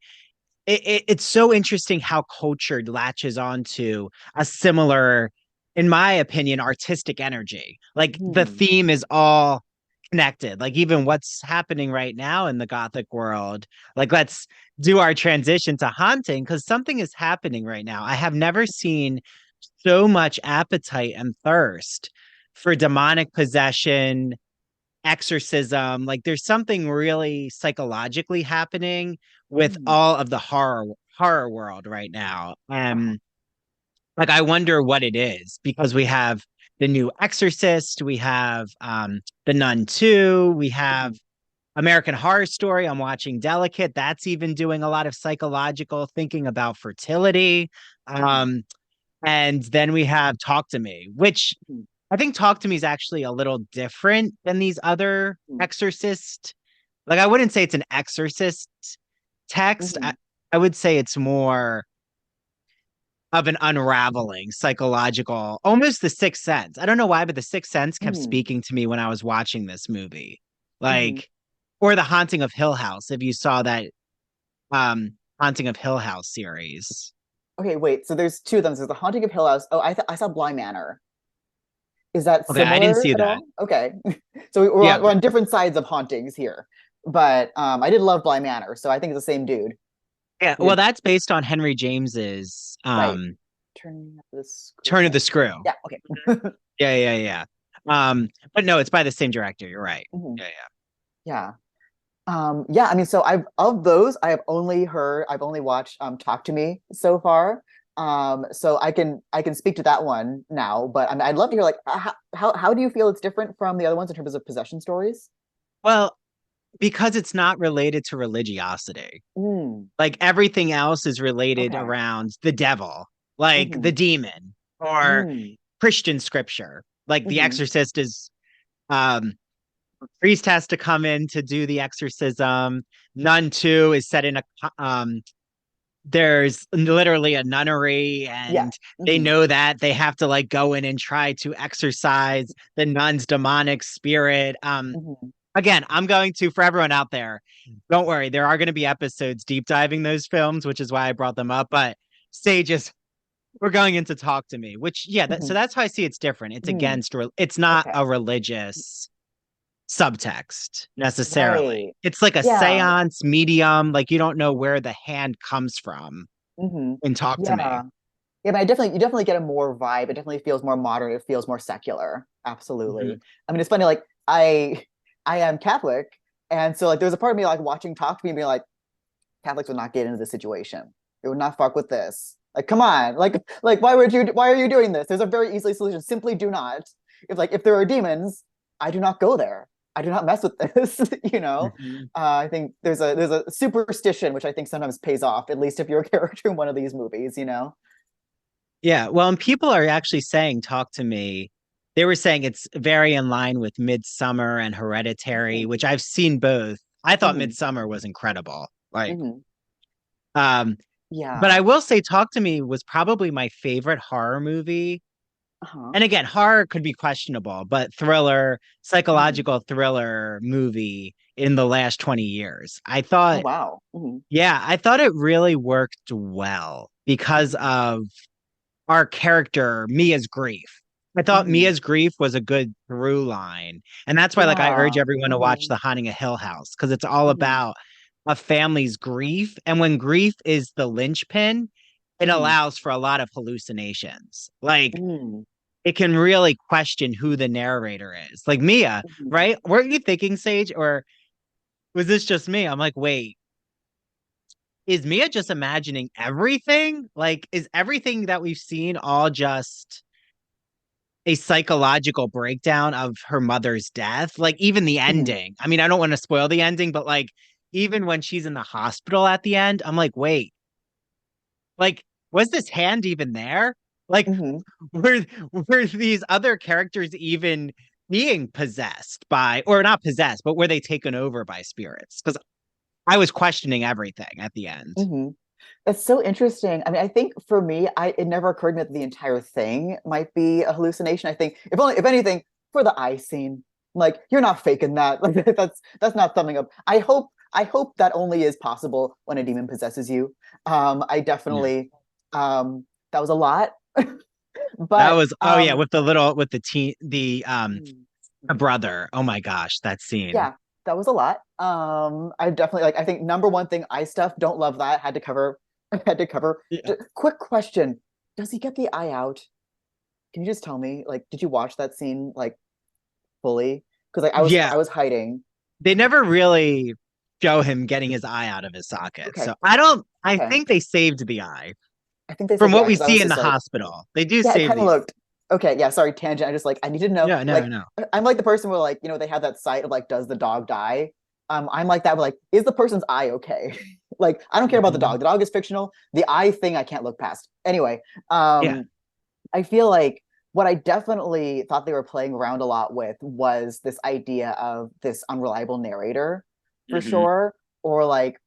it's so interesting how culture latches onto a similar, in my opinion, artistic energy. Like the Hmm. theme is all connected. Like even what's happening right now in the Gothic world. Like let's do our transition to haunting because something is happening right now. I have never seen so much appetite and thirst for demonic possession, exorcism. Like there's something really psychologically happening with Hmm. all of the horror world right now. Uh-huh. Like I wonder what it is because we have the new Exorcist, we have the Nun 2, we have Mhm. American Horror Story. I'm watching Delicate. That's even doing a lot of psychological thinking about fertility. Mhm. Um, and then we have Talk to Me, which Mhm. I think Talk to Me is actually a little different than these other Mhm. exorcist. Like I wouldn't say it's an exorcist text. Mhm. I would say it's more of an unraveling psychological, almost the Sixth Sense. I don't know why, but the Sixth Sense kept Mhm. speaking to me when I was watching this movie. Mhm. Like, or The Haunting of Hill House, if you saw that Haunting of Hill House series. Okay, wait. So there's two of them. There's The Haunting of Hill House. Oh, I saw Bly Manor. Is that Okay, I didn't similar see at that. all? Okay. So we're Yeah, on, we're on different sides of hauntings here. But I did love Bly Manor, so I think it's the same dude. yeah. He Well, did that's based on Henry James's right. Turning up the screw. Turn of Yeah. the Screw. Yeah, okay. Yeah, yeah, yeah. But no, it's by the same director. You're right. Mhm. Yeah, Yeah. Yeah, I mean, so I've of those, I've only watched Talk to Me so far. So I can speak to that one now, but I mean, I'd love to hear like how do you feel it's different from the other ones in terms of possession stories? well, because it's not related to religiosity. Mm, Like everything else is related okay. around the devil, like the Mm-hmm. demon or Mm, Christian scripture. Like The mm-hmm. Exorcist is um priest has to come in to do the exorcism. Nun 2 is set in a there's literally a nunnery Yeah. and they Mm-hmm. know that they have to like go in and try to exorcise the nun's demonic spirit. Mm-hmm. Again, I'm going to, for everyone out there, don't worry, there are going to be episodes deep diving those films, which is why I brought them up. But stages, we're going into Talk to Me, which, yeah, Mm-hmm. so that's how I see it's different. It's Mm, it's not okay. a religious subtext necessarily. Right. It's like a Yeah. seance medium, like you don't know where the hand comes from Mm-hmm. in Talk to Me. Yeah. Yeah, but you definitely get a more vibe. It definitely feels more modern. It feels more secular. Absolutely. Mhm. I mean, it's funny, like I am Catholic, and so like there's a part of me like watching Talk to Me and being like, Catholics would not get into this situation. They would not fuck with this. Like, come on. Like why are you doing this? There's a very easy solution. Simply do not. If there are demons, I do not go there. I do not mess with this, you know? Mhm. I think there's a superstition which I think sometimes pays off, at least if you're a character in one of these movies, you know? Yeah, well, and people are actually saying Talk to Me. They were saying it's very in line with Midsummer and Hereditary, Mm-hmm. which I've seen both. I thought Mm-hmm. Midsummer was incredible. Like, Mm-hmm. um, but Yeah. I will say Talk to Me was probably my favorite horror movie. Uh-huh. And again, horror could be questionable, but thriller, Mm-hmm. psychological thriller movie in the last 20 years. Oh wow. Mm-hmm. I thought it really worked well because Mm-hmm. of our character, Mia's grief. I thought Mm-hmm. Mia's grief was a good through line. And that's why like I urge Yeah. everyone to watch Mm-hmm. The Haunting of Hill House because it's all Mm-hmm. about a family's grief. And when grief is the linchpin, it Mm-hmm. allows for a lot of hallucinations. Like Mm-hmm. it can really question who the narrator is. Like Mia, Mm-hmm. right? Weren't you thinking, Sage, or was this just me? I'm like, wait, is Mia just imagining everything? Like, is everything that we've seen all just a psychological breakdown of her mother's death? Like, even the Mm-hmm. ending. I mean, I don't want to spoil the ending, but like, even when she's in the hospital at the end, I'm like, wait, like, was this hand even there? Like, Mm-hmm. were were these other characters even being possessed by, or not possessed, but were they taken over by spirits? Because I was questioning everything at the end. Mm-hmm. That's so interesting. I mean, I think for me, it never occurred to me that the entire thing might be a hallucination. I think if anything, for the eye scene, like you're not faking that. Like that's not thumbing up. I hope that only is possible when a demon possesses you. I Yeah. definitely that was a lot, That but was, oh yeah, with the little with the teen mm, the brother. Oh my gosh, that scene. yeah, that was a lot. I definitely like. I think number one thing, eye stuff. Don't love that. Had to cover. Had to cover. Yeah. Quick question: does he get the eye out? Can you just tell me? Like, did you watch that scene like fully? Because like Yeah, I was hiding. they never really show him getting his eye out of his socket. Okay, So I don't, I okay. think they saved the eye. I think they From said the what eye we because I was see in the just like, hospital, they do yeah, it save kind of the eye. looked okay. Yeah, sorry, tangent. I just like I need to know. Yeah, no, Like, no. I'm like the person where like they have that site of like, does the dog die? I'm like that. But like, is the person's eye okay? Like, I don't care about the Mhm. dog. The dog is fictional. The eye thing I can't look past. Anyway, Yeah. I feel like what I definitely thought they were playing around a lot with was this idea of this unreliable narrator, for Hmm. sure, or like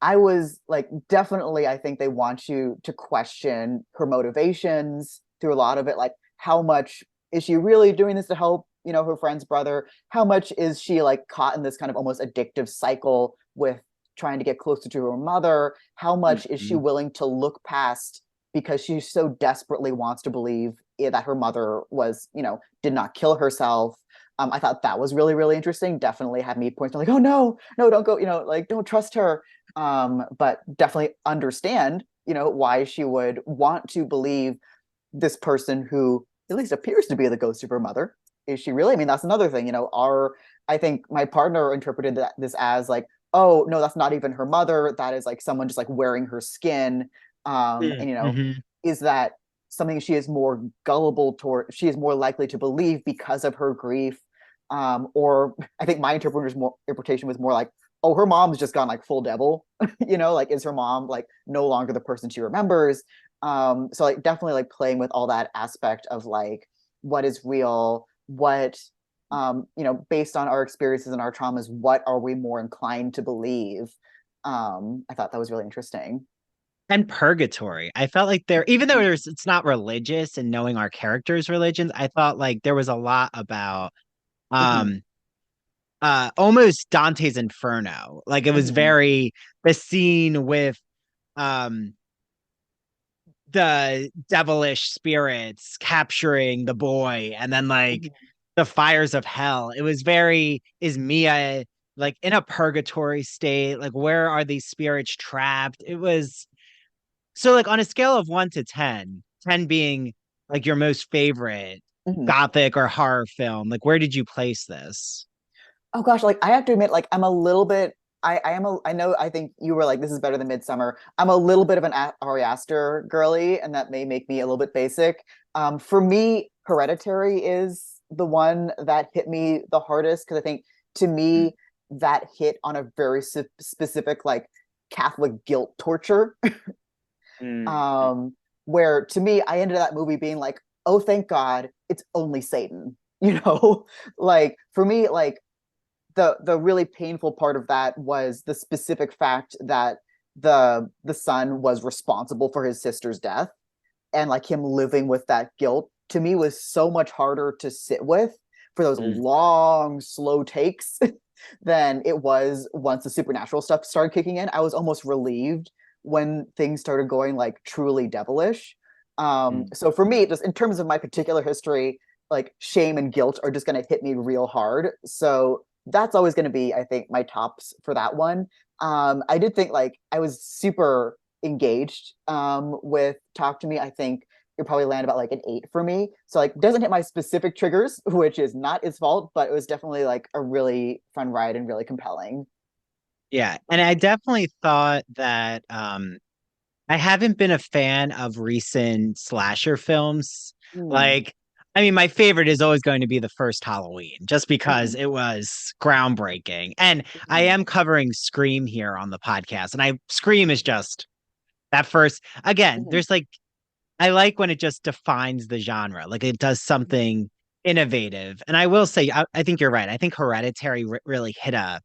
I was like, definitely, I think they want you to question her motivations through a lot of it. Like, how much is she really doing this to help, her friend's brother? How much is she like caught in this kind of almost addictive cycle with trying to get closer to her mother? How much is she Hmm. willing to look past because she so desperately wants to believe that her mother was, did not kill herself? I thought that was really, really interesting. Definitely had me pointing like, oh no, no, don't go, like don't trust her, but definitely understand, why she would want to believe this person who at least appears to be the ghost of her mother. Is she really? I mean, that's another thing. Our I think my partner interpreted this as like, oh no, that's not even her mother. That is like someone just like wearing her skin. And Hmm. is that something she is more gullible toward? She is more likely to believe because of her grief. Or I think my interpretation was more like, oh, her mom's just gone like full devil. Like is her mom like no longer the person she remembers? So like definitely like playing with all that aspect of like what is real, what based on our experiences and our traumas, what are we more inclined to believe? I thought that was really interesting. And purgatory. I felt like there, even though it's not religious and knowing our characters' religions, I thought like there was a lot about Mm-hmm. um almost Dante's Inferno. Like it was Mm-hmm. very the scene with um the devilish spirits capturing the boy and then like Mm-hmm. the fires of hell. It was very, is Mia like in a purgatory state? Like where are these spirits trapped? It was so like on a scale of 1 to 10, 10 being like your most favorite Mm-hmm. gothic or horror film, like where did you place this? Oh gosh, like I have to admit, like I'm a little bit. I know. I think you were like, this is better than Midsummer. I'm a little bit of an Ari Aster girly, and that may make me a little bit basic. For me, Hereditary is the one that hit me the hardest because I think to me that hit on a very specific like Catholic guilt torture. Mm. um, where to me, I ended that movie being like, oh, thank God, it's only Satan. Like for me, like the really painful part of that was the specific fact that the son was responsible for his sister's death, and like him living with that guilt to me was so much harder to sit with for those Mm. long slow takes than it was once the supernatural stuff started kicking in. I was almost relieved when things started going like truly devilish. Mm. So for me, just in terms of my particular history, like shame and guilt are just going to hit me real hard. So that's always going to be, I think, my tops for that one. I did think like I was super engaged with Talk to Me. I think it probably land about like an 8 for me. So like doesn't hit my specific triggers, which is not its fault, but it was definitely like a really fun ride and really compelling. Yeah, and I definitely thought that I haven't been a fan of recent slasher films. Mm, Like, I mean, my favorite is always going to be the first Halloween, just because mhm, it was groundbreaking. And I mhm, am covering Scream here on the podcast, and I Scream is just that first. Again, mhm, there's like I like when it just defines the genre, like it does mhm, something innovative. And I will say, I think you're right. I think Hereditary really hit a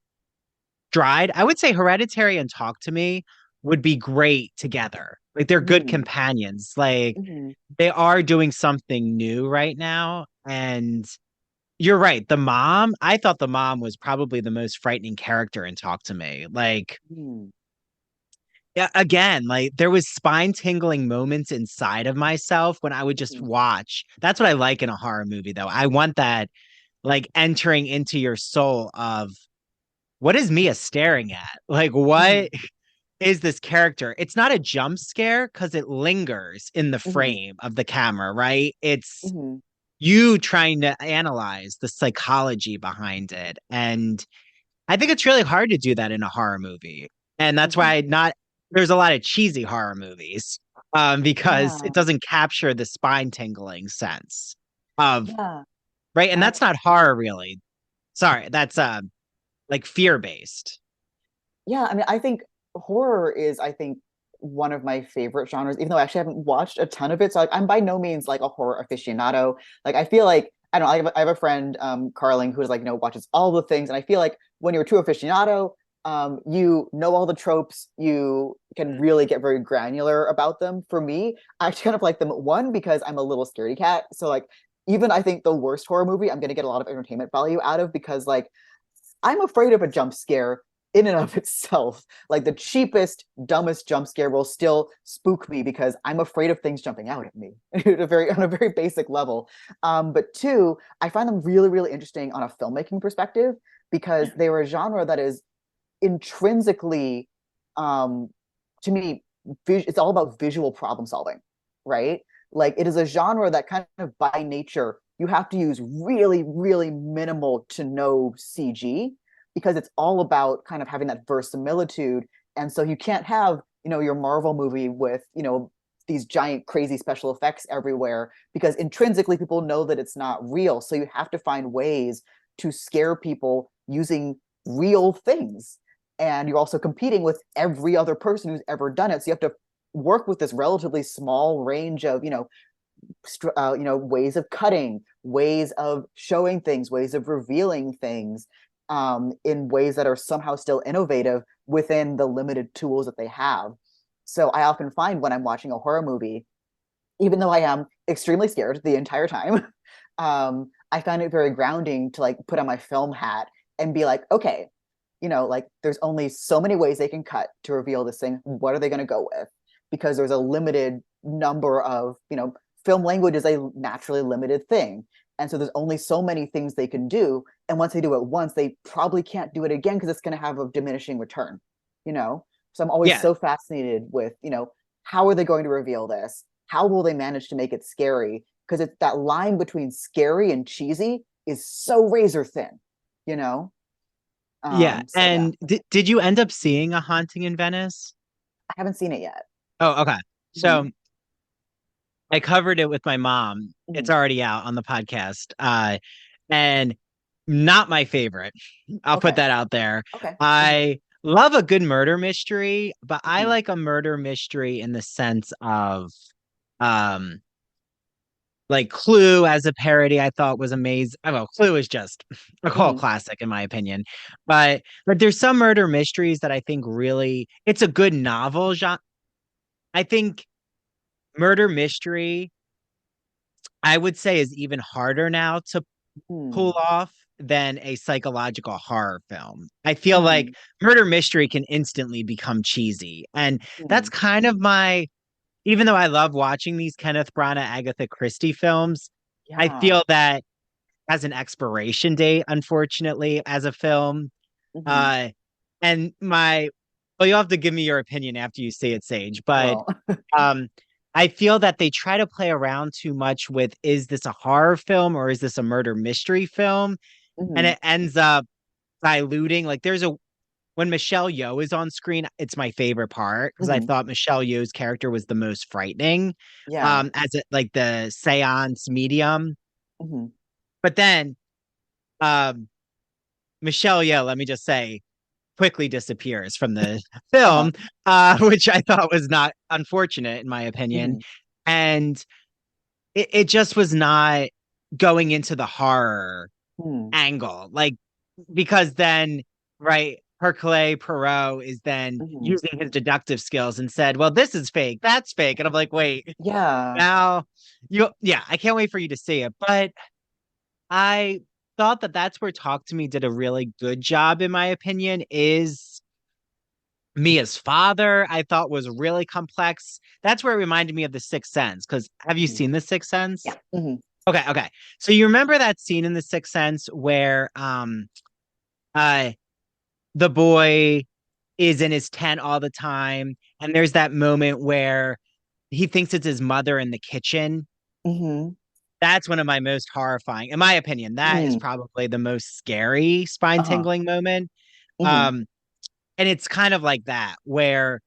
stride. I would say Hereditary and Talk to Me would be great together. Like they're good mhm, companions. Like mhm, they are doing something new right now. And you're right. The mom, I thought the mom was probably the most frightening character in Talk to Me. Like, Hmm. yeah, again, like there was spine tingling moments inside of myself when I would just Mhm. watch. That's what I like in a horror movie, though. I want that like entering into your soul of what is Mia staring at? Like, what Mhm. is this character? It's not a jump scare because it lingers in the Mhm. frame of the camera, right? It's Mhm. you trying to analyze the psychology behind it. And I think it's really hard to do that in a horror movie. And that's Mhm. why not there's a lot of cheesy horror movies because it Yeah. doesn't capture the spine tingling sense of Yeah. right. And And that's not horror really. Sorry, that's like fear based. yeah, I mean, I think horror is, I think, one of my favorite genres, even though I actually haven't watched a ton of it. So like, I'm by no means like a horror aficionado. Like I feel like I don't know, I have a friend, Carling, who's like, watches all the things. And I feel like when you're a true aficionado, you know all the tropes, you can really get very granular about them. For me, I actually kind of like them one because I'm a little scaredy cat. So like even I think the worst horror movie, I'm gonna get a lot of entertainment value out of because like I'm afraid of a jump scare in and of itself. Like the cheapest, dumbest jump scare will still spook me because I'm afraid of things jumping out at me on a very basic level. But two, I find them really, really interesting on a filmmaking perspective because they are a genre that is intrinsically, um, to me, it's all about visual problem solving, right? Like it is a genre that kind of by nature you have to use really, really minimal to no CG because it's all about kind of having that verisimilitude. And so you can't have, your Marvel movie with, these giant crazy special effects everywhere because intrinsically people know that it's not real. So you have to find ways to scare people using real things. And you're also competing with every other person who's ever done it. So you have to work with this relatively small range of, ways of cutting, ways of showing things, ways of revealing things, in ways that are somehow still innovative within the limited tools that they have. So I often find when I'm watching a horror movie, even though I am extremely scared the entire time, I find it very grounding to like put on my film hat and be like, okay, like there's only so many ways they can cut to reveal this thing. What are they going to go with? Because there's a limited number of, film language is a naturally limited thing. And so there's only so many things they can do. And once they do it once, they probably can't do it again because it's going to have a diminishing return, you know? So I'm always Yeah. so fascinated with, how are they going to reveal this? How will they manage to make it scary? Because it's that line between scary and cheesy is so razor thin, you know? Yeah. So yeah, And did you end up seeing A Haunting in Venice? I haven't seen it yet. Oh, okay. Mm-hmm. So I covered it with my mom. Mm-hmm. It's already out on the podcast. And not my favorite. I'll put Okay. that out there. Okay. Mm-hmm. I love a good murder mystery, but I Mm-hmm. like a murder mystery in the sense of um like Clue as a parody, I thought was amazing. I don't know, Clue is just a cult Mm-hmm. classic in my opinion. But there's some murder mysteries that I think really it's a good novel genre. I think murder mystery, I would say, is even harder now to pull Mm-hmm. off than a psychological horror film. I feel like Mm-hmm. murder mystery can instantly become cheesy. And Mm-hmm. that's kind of my, even though I love watching these Kenneth Branagh, Agatha Christie films, I Yeah. feel that has an expiration date, unfortunately, as a film. Mm-hmm. Uh, and well, you'll have to give me your opinion after you see it, Sage. I But will. um, I feel that they try to play around too much with is this a horror film or is this a murder mystery film? And Mm-hmm. it ends up diluting. Like there's a when Michelle Yeoh is on screen, it's my favorite part because I Mm-hmm. thought Michelle Yeoh's character was the most frightening, Yeah. as it like the seance medium. Mm-hmm. But then um Michelle Yeoh, let me just say, quickly disappears from the Uh-huh. film, which I thought was not unfortunate in my opinion. Mm-hmm. And it just was not going into the horror Mm-hmm. angle. Like, because then, right, Hercule Poirot is then Mm-hmm. using his deductive skills and said, well, this is fake, that's fake. And I'm like, wait, Yeah. now yeah, I can't wait for you to see it. But I thought that that's where Talk to Me did a really good job, in my opinion, is Mia's father, I thought was really complex. That's where it reminded me of The Sixth Sense. Because have you Mhm. seen The Sixth Yeah. Sense? Hmm. Okay, okay. So you remember that scene in The Sixth Sense where uh the boy is in his tent all the time, and there's that moment where he thinks it's his mother in the kitchen. Hmm. That's one of my most horrifying, in my opinion. That is Hmm. probably the most scary, Uh-huh. spine-tingling moment. Hmm. Um, and it's kind of like that, where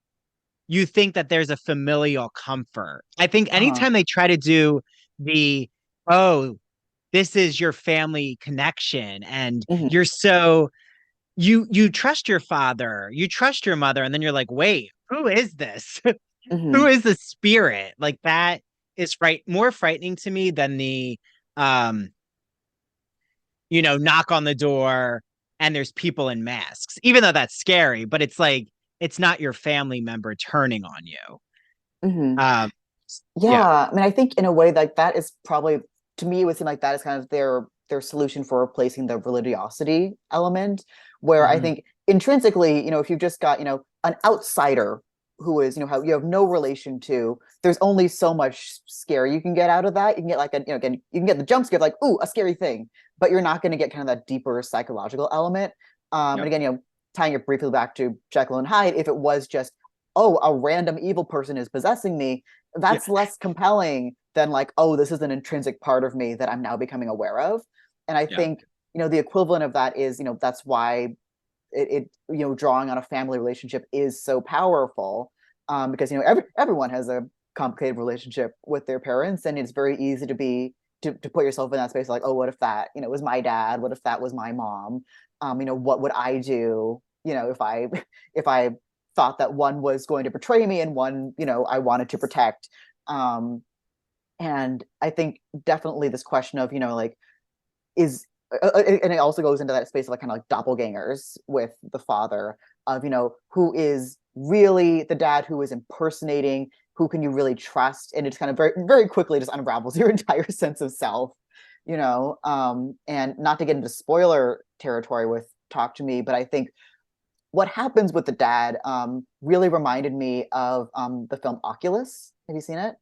you think that there's a familial comfort. I think Uh-huh. anytime they try to do the, oh, this is your family connection, and Hmm. you're so you trust your father, you trust your mother, and then you're like, wait, who is this? Who Hmm. is the spirit? Like that is more frightening to me than the um, knock on the door and there's people in masks. Even though that's scary, but it's like it's not your family member turning on you. Hmm. Um, yeah. Yeah, I mean, I think in a way like that is probably to me it would seem like that is kind of their solution for replacing the religiosity element, where I Mhm. think intrinsically, if you've just got, an outsider who is, how you have no relation to, there's only so much scare you can get out of that. You can get like again, you can get the jump scare, like, ooh, a scary thing, but you're not going to get kind of that deeper psychological element. And Yep. again, tying it briefly back to Jekyll and Hyde, if it was just, oh, a random evil person is possessing me, Yeah. that's less compelling than like, oh, this is an intrinsic part of me that I'm now becoming aware of. And I Yeah. think, the equivalent of that is, that's why drawing on a family relationship is so powerful. Because, everyone has a complicated relationship with their parents, and it's very easy to put yourself in that space, like, oh, what if that, was my dad? What if that was my mom? What would I do, if I if I thought that one was going to betray me and one, I wanted to protect. Um, and I think definitely this question of, like, is and it also goes into that space of like kind of like doppelgangers with the father of, who is really the dad, who is impersonating, who can you really trust, and it's kind of very very quickly just unravels your entire sense of self. And not to get into spoiler territory with Talk to Me, but I think what happens with the dad really reminded me of the film Oculus. Have you seen it?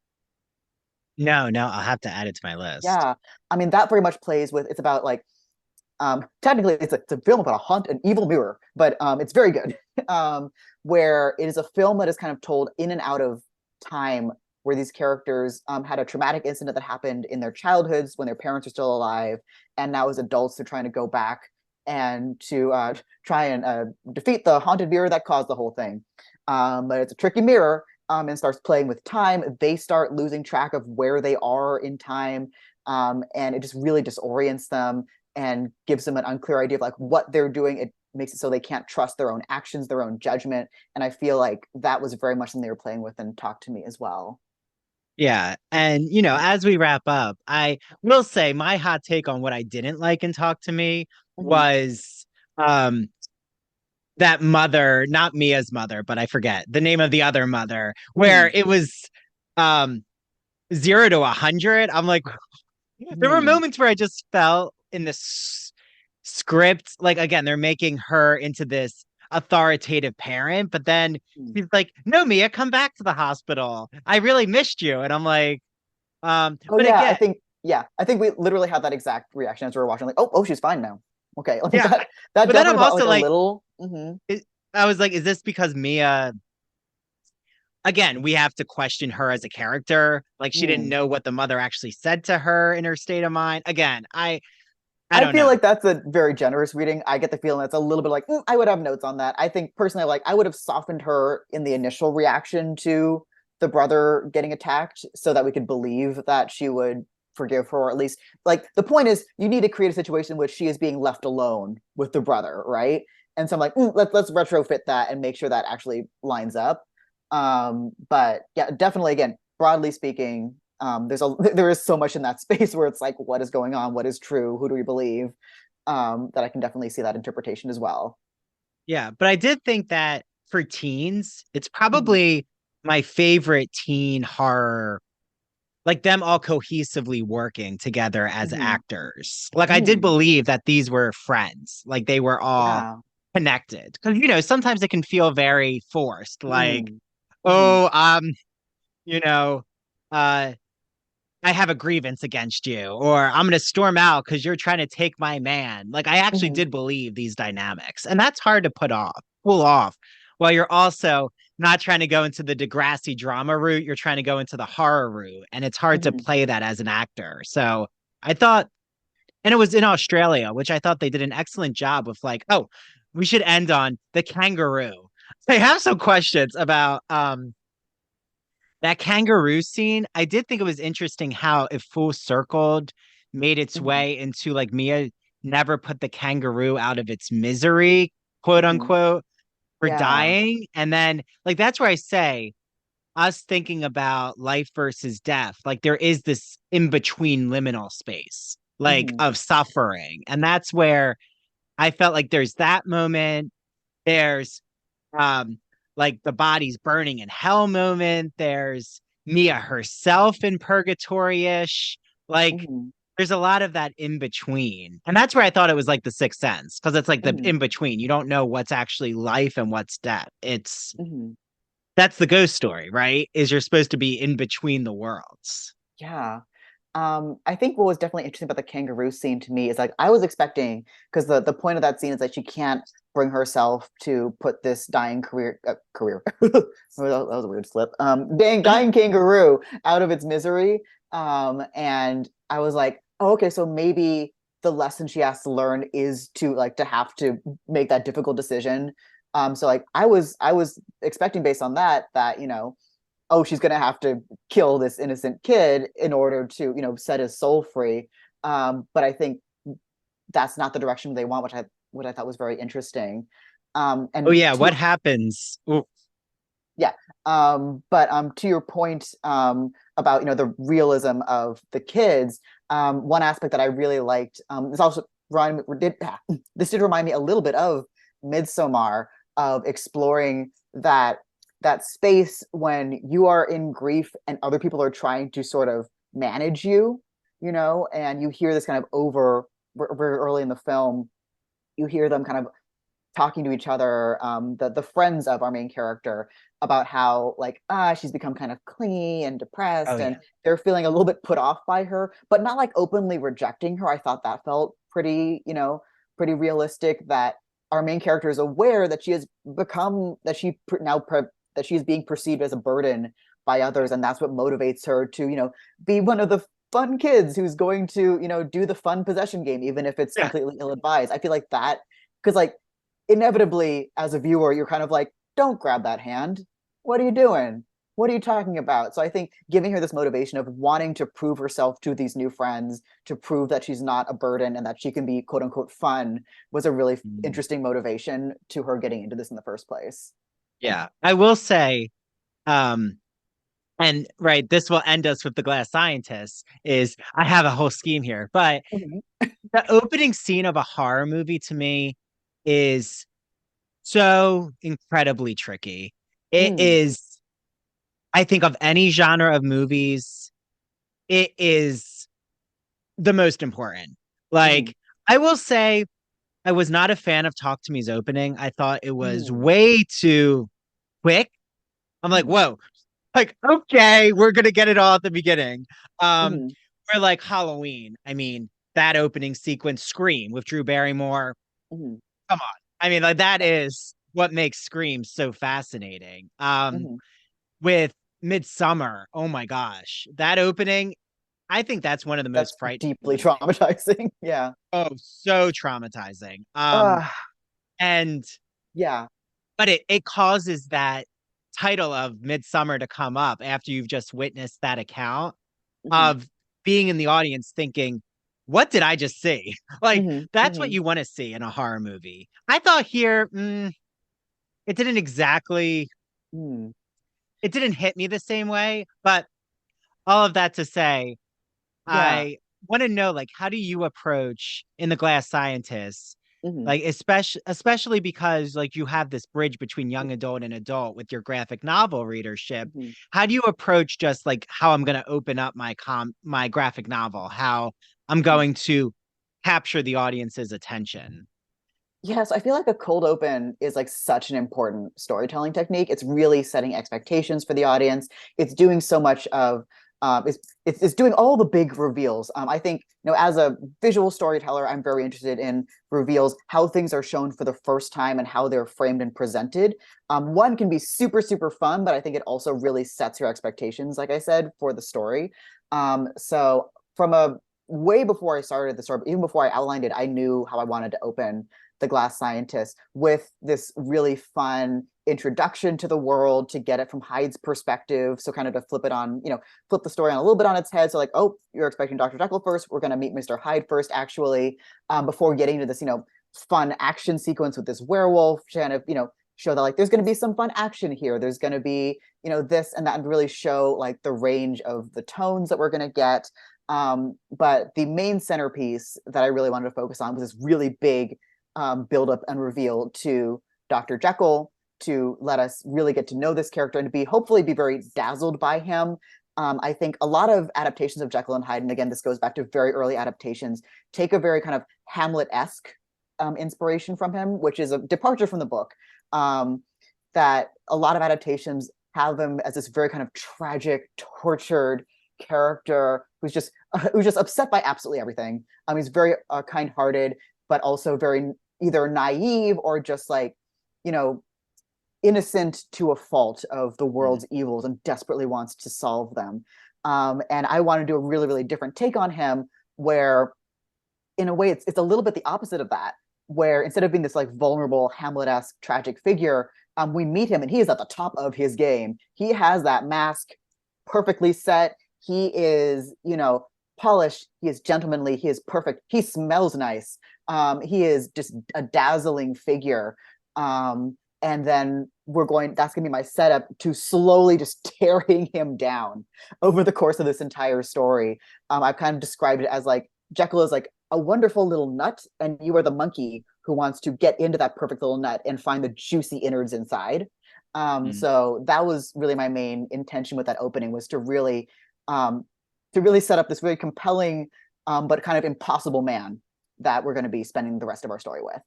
No, no, I'll have to add it to my list. Yeah, I mean that very much plays with. It's about like technically it's a film about a haunt, an evil mirror, but it's very good. um, where it is a film that is kind of told in and out of time, where these characters had a traumatic incident that happened in their childhoods when their parents are still alive, and now as adults they're trying to go back and to try and defeat the haunted mirror that caused the whole thing. But it's a tricky mirror, and starts playing with time. They start losing track of where they are in time, and it just really disorients them and gives them an unclear idea of like what they're doing. It makes it so they can't trust their own actions, their own judgment. And I feel like that was very much something they were playing with and Talk to Me as well. Yeah. And, as we wrap up, I will say my hot take on what I didn't like in Talk to Me Mhm. was um that mother, not Mia's mother, but I forget the name of the other mother, where Mhm. it was um 0 to 100. I'm like, there were Mhm. moments where I just felt in this script, like again, they're making her into this authoritative parent, but then Mhm. he's like, no, Mia, come back to the hospital. I really missed you. And I'm like, Oh but yeah, again, I think we literally had that exact reaction as we were watching. Like, oh, she's fine now. Okay, like yeah. that But then definitely I'm felt also like a like, little. Mhm. it, I was like, is this because Mia, again, we have to question her as a character? Like she didn't Mhm. know what the mother actually said to her in her state of mind. Again, I I don't feel know. like that's a very generous reading. I get the feeling that's a little bit like I would have notes on that. I think personally, like I would have softened her in the initial reaction to the brother getting attacked, so that we could believe that she would forgive her, or at least like the point is you need to create a situation in which she is being left alone with the brother, right? And so I'm like, let's retrofit that and make sure that actually lines up. But yeah, definitely again, broadly speaking, there is so much in that space where it's like, what is going on? What is true? Who do we believe? That I can definitely see that interpretation as well. Yeah, but I did think that for teens, it's Mhm. probably my favorite teen horror like them all cohesively working together as Hmm. actors. Like I did Hmm. believe that these were friends, like they were all Yeah. connected. Because sometimes it can feel very forced, like, Hmm. Hmm. oh, you know, uh I have a grievance against you, or I'm going to storm out because you're trying to take my man. Like, I actually Hmm. did believe these dynamics, and that's hard to pull off while you're also not trying to go into the Degrassi drama route. You're trying to go into the horror route, and it's hard to Hmm. play that as an actor. So I thought, and it was in Australia, which I thought they did an excellent job with, like, oh, we should end on the kangaroo. I have some questions about that kangaroo scene. I did think it was interesting how it full circled, made its Hmm. way into like Mia never put the kangaroo out of its misery, quote Hmm. unquote, for Yeah. dying. And then, like, that's where I say, us thinking about life versus death, like, there is this in between liminal space, like, Hmm. of suffering. And that's where I felt like there's that moment. There's um like the body's burning in hell moment. There's Mia herself in purgatory-ish. Like Hmm. there's a lot of that in between. And that's where I thought it was like the sixth sense, because it's like the Hmm. in between. You don't know what's actually life and what's death. It's Hmm. that's the ghost story, right? Is you're supposed to be in between the worlds. Yeah. I think what was definitely interesting about the kangaroo scene to me is like I was expecting because the point of that scene is that she can't bring herself to put this dying career that was a weird slip dying kangaroo out of its misery. And I was like, oh, okay, so maybe the lesson she has to learn is to like to have to make that difficult decision. So like I was expecting based on that oh, she's gonna have to kill this innocent kid in order to, set his soul free. But I think that's not the direction they want, which I thought was very interesting. Oh And yeah, to what your happens? Ooh, yeah, but to your point about the realism of the kids, one aspect that I really liked this also this did remind me a little bit of Midsommar of exploring that space when you are in grief and other people are trying to sort of manage you, and you hear this kind of over very early in the film. You hear them kind of talking to each other, the friends of our main character, about how like she's become kind of clingy and oh depressed, and yeah. they're feeling a little bit put off by her, but not like openly rejecting her. I thought that felt pretty realistic. That our main character is aware that she has become that she that she's being perceived as a burden by others, and that's what motivates her to be one of the fun kids who's going to do the fun possession game even if it's Yeah. completely ill-advised. I feel like that because like inevitably as a viewer you're kind of like, don't grab that hand, what are you doing, what are you talking about? So I think giving her this motivation of wanting to prove herself to these new friends, to prove that she's not a burden and that she can be quote unquote fun, was a really Mm. interesting motivation to her getting into this in the first place. Yeah. I will say, um, and right, this will end us with the glass scientists, is I have a whole scheme here, but Mhm. the opening scene of a horror movie to me is so incredibly tricky. It Mm, is, I think, of any genre of movies, it is the most important. mhm, Like, I will say, I was not a fan of Talk to Me's opening. I thought it was mm, way too quick. I'm like, mhm, whoa, like, okay, we're gonna get it all at the beginning. Um, mhm, we're like Halloween. I mean, that opening sequence, Scream with Drew Barrymore. mhm, Come on. I mean, like that is what makes Scream so fascinating. mhm. With Midsummer, oh my gosh, that opening, I think that's one of the most That's frightening deeply movies. traumatizing. Yeah. Oh, so traumatizing. uh And yeah. but it causes that title of Midsummer to come up after you've just witnessed that account Mhm, of being in the audience thinking, what did I just see? Like, mhm, that's what mhm, you want to see in a horror movie. I thought here, it didn't exactly, mm. it didn't hit me the same way, but all of that to say, Yeah. I want to know, like, how do you approach in The Glass Scientist Mhm. Like especially because like you have this bridge between young adult and adult with your graphic novel readership. Mhm. How do you approach just like how I'm going to open up my graphic novel, how I'm going to capture the audience's attention? Yes, I feel like a cold open is like such an important storytelling technique. It's really setting expectations for the audience. It's doing so much of it's doing all the big reveals. I think, as a visual storyteller, I'm very interested in reveals, how things are shown for the first time and how they're framed and presented. One can be super, super fun, but I think it also really sets your expectations, like I said, for the story. So from a way before I started the story, even before I outlined it, I knew how I wanted to open the Glass Scientist with this really fun introduction to the world to get it from Hyde's perspective. So kind of to flip it on, flip the story on a little bit on its head. So like, oh, you're expecting Dr. Jekyll first. We're going to meet Mr. Hyde first, actually, before getting to this, fun action sequence with this werewolf, kind of, show that like there's going to be some fun action here. There's going to be, this and that, and really show like the range of the tones that we're going to get. But the main centerpiece that I really wanted to focus on was this really big build up and reveal to Dr. Jekyll, to let us really get to know this character and to be hopefully be very dazzled by him. I think a lot of adaptations of Jekyll and Hyde, and again, this goes back to very early adaptations, take a very kind of Hamlet-esque inspiration from him, which is a departure from the book. That a lot of adaptations have him as this very kind of tragic, tortured character who's just upset by absolutely everything. He's very kind-hearted, but also very either naive or just like, you know, innocent to a fault of the world's evils and desperately wants to solve them. And I want to do a really, really different take on him where, in a way, it's a little bit the opposite of that, where instead of being this like vulnerable Hamlet-esque tragic figure, we meet him and he is at the top of his game. He has that mask perfectly set. He is, polished. He is gentlemanly. He is perfect. He smells nice. He is just a dazzling figure. And then that's going to be my setup to slowly just tearing him down over the course of this entire story. I've kind of described it as like Jekyll is like a wonderful little nut, and you are the monkey who wants to get into that perfect little nut and find the juicy innards inside. Mm. So that was really my main intention with that opening, was to really set up this very compelling, but kind of impossible man that we're going to be spending the rest of our story with.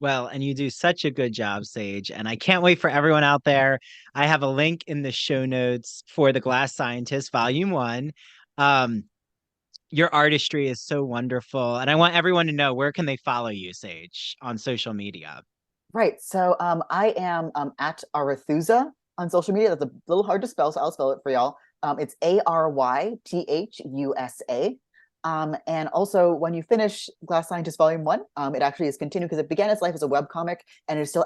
Well, and you do such a good job, Sage. And I can't wait for everyone out there. I have a link in the show notes for The Glass Scientist, Volume 1. Um, your artistry is so wonderful. And I want everyone to know, where can they follow you, Sage, on social media? Right. So I am at Arethusa on social media. That's a little hard to spell, so I'll spell it for y'all. It's Arythusa. And also, when you finish Glass Scientist Volume 1, it actually is continued because it began its life as a webcomic and it is still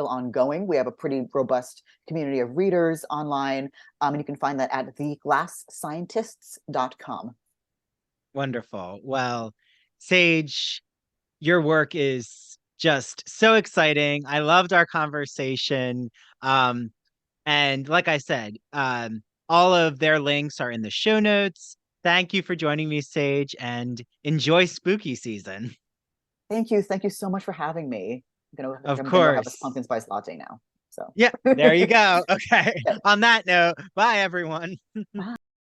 ongoing. We have a pretty robust community of readers online, and you can find that at theglassscientists.com. Wonderful. Well, Sage, your work is just so exciting. I loved our conversation. Um, and like I said, all of their links are in the show notes. Thank you for joining me, Sage, and enjoy spooky season. Thank you. Thank you so much for having me. Of I'm gonna go have a course. pumpkin spice latte now. So Yeah, there you go. Okay. yeah. On that note, bye everyone. Bye.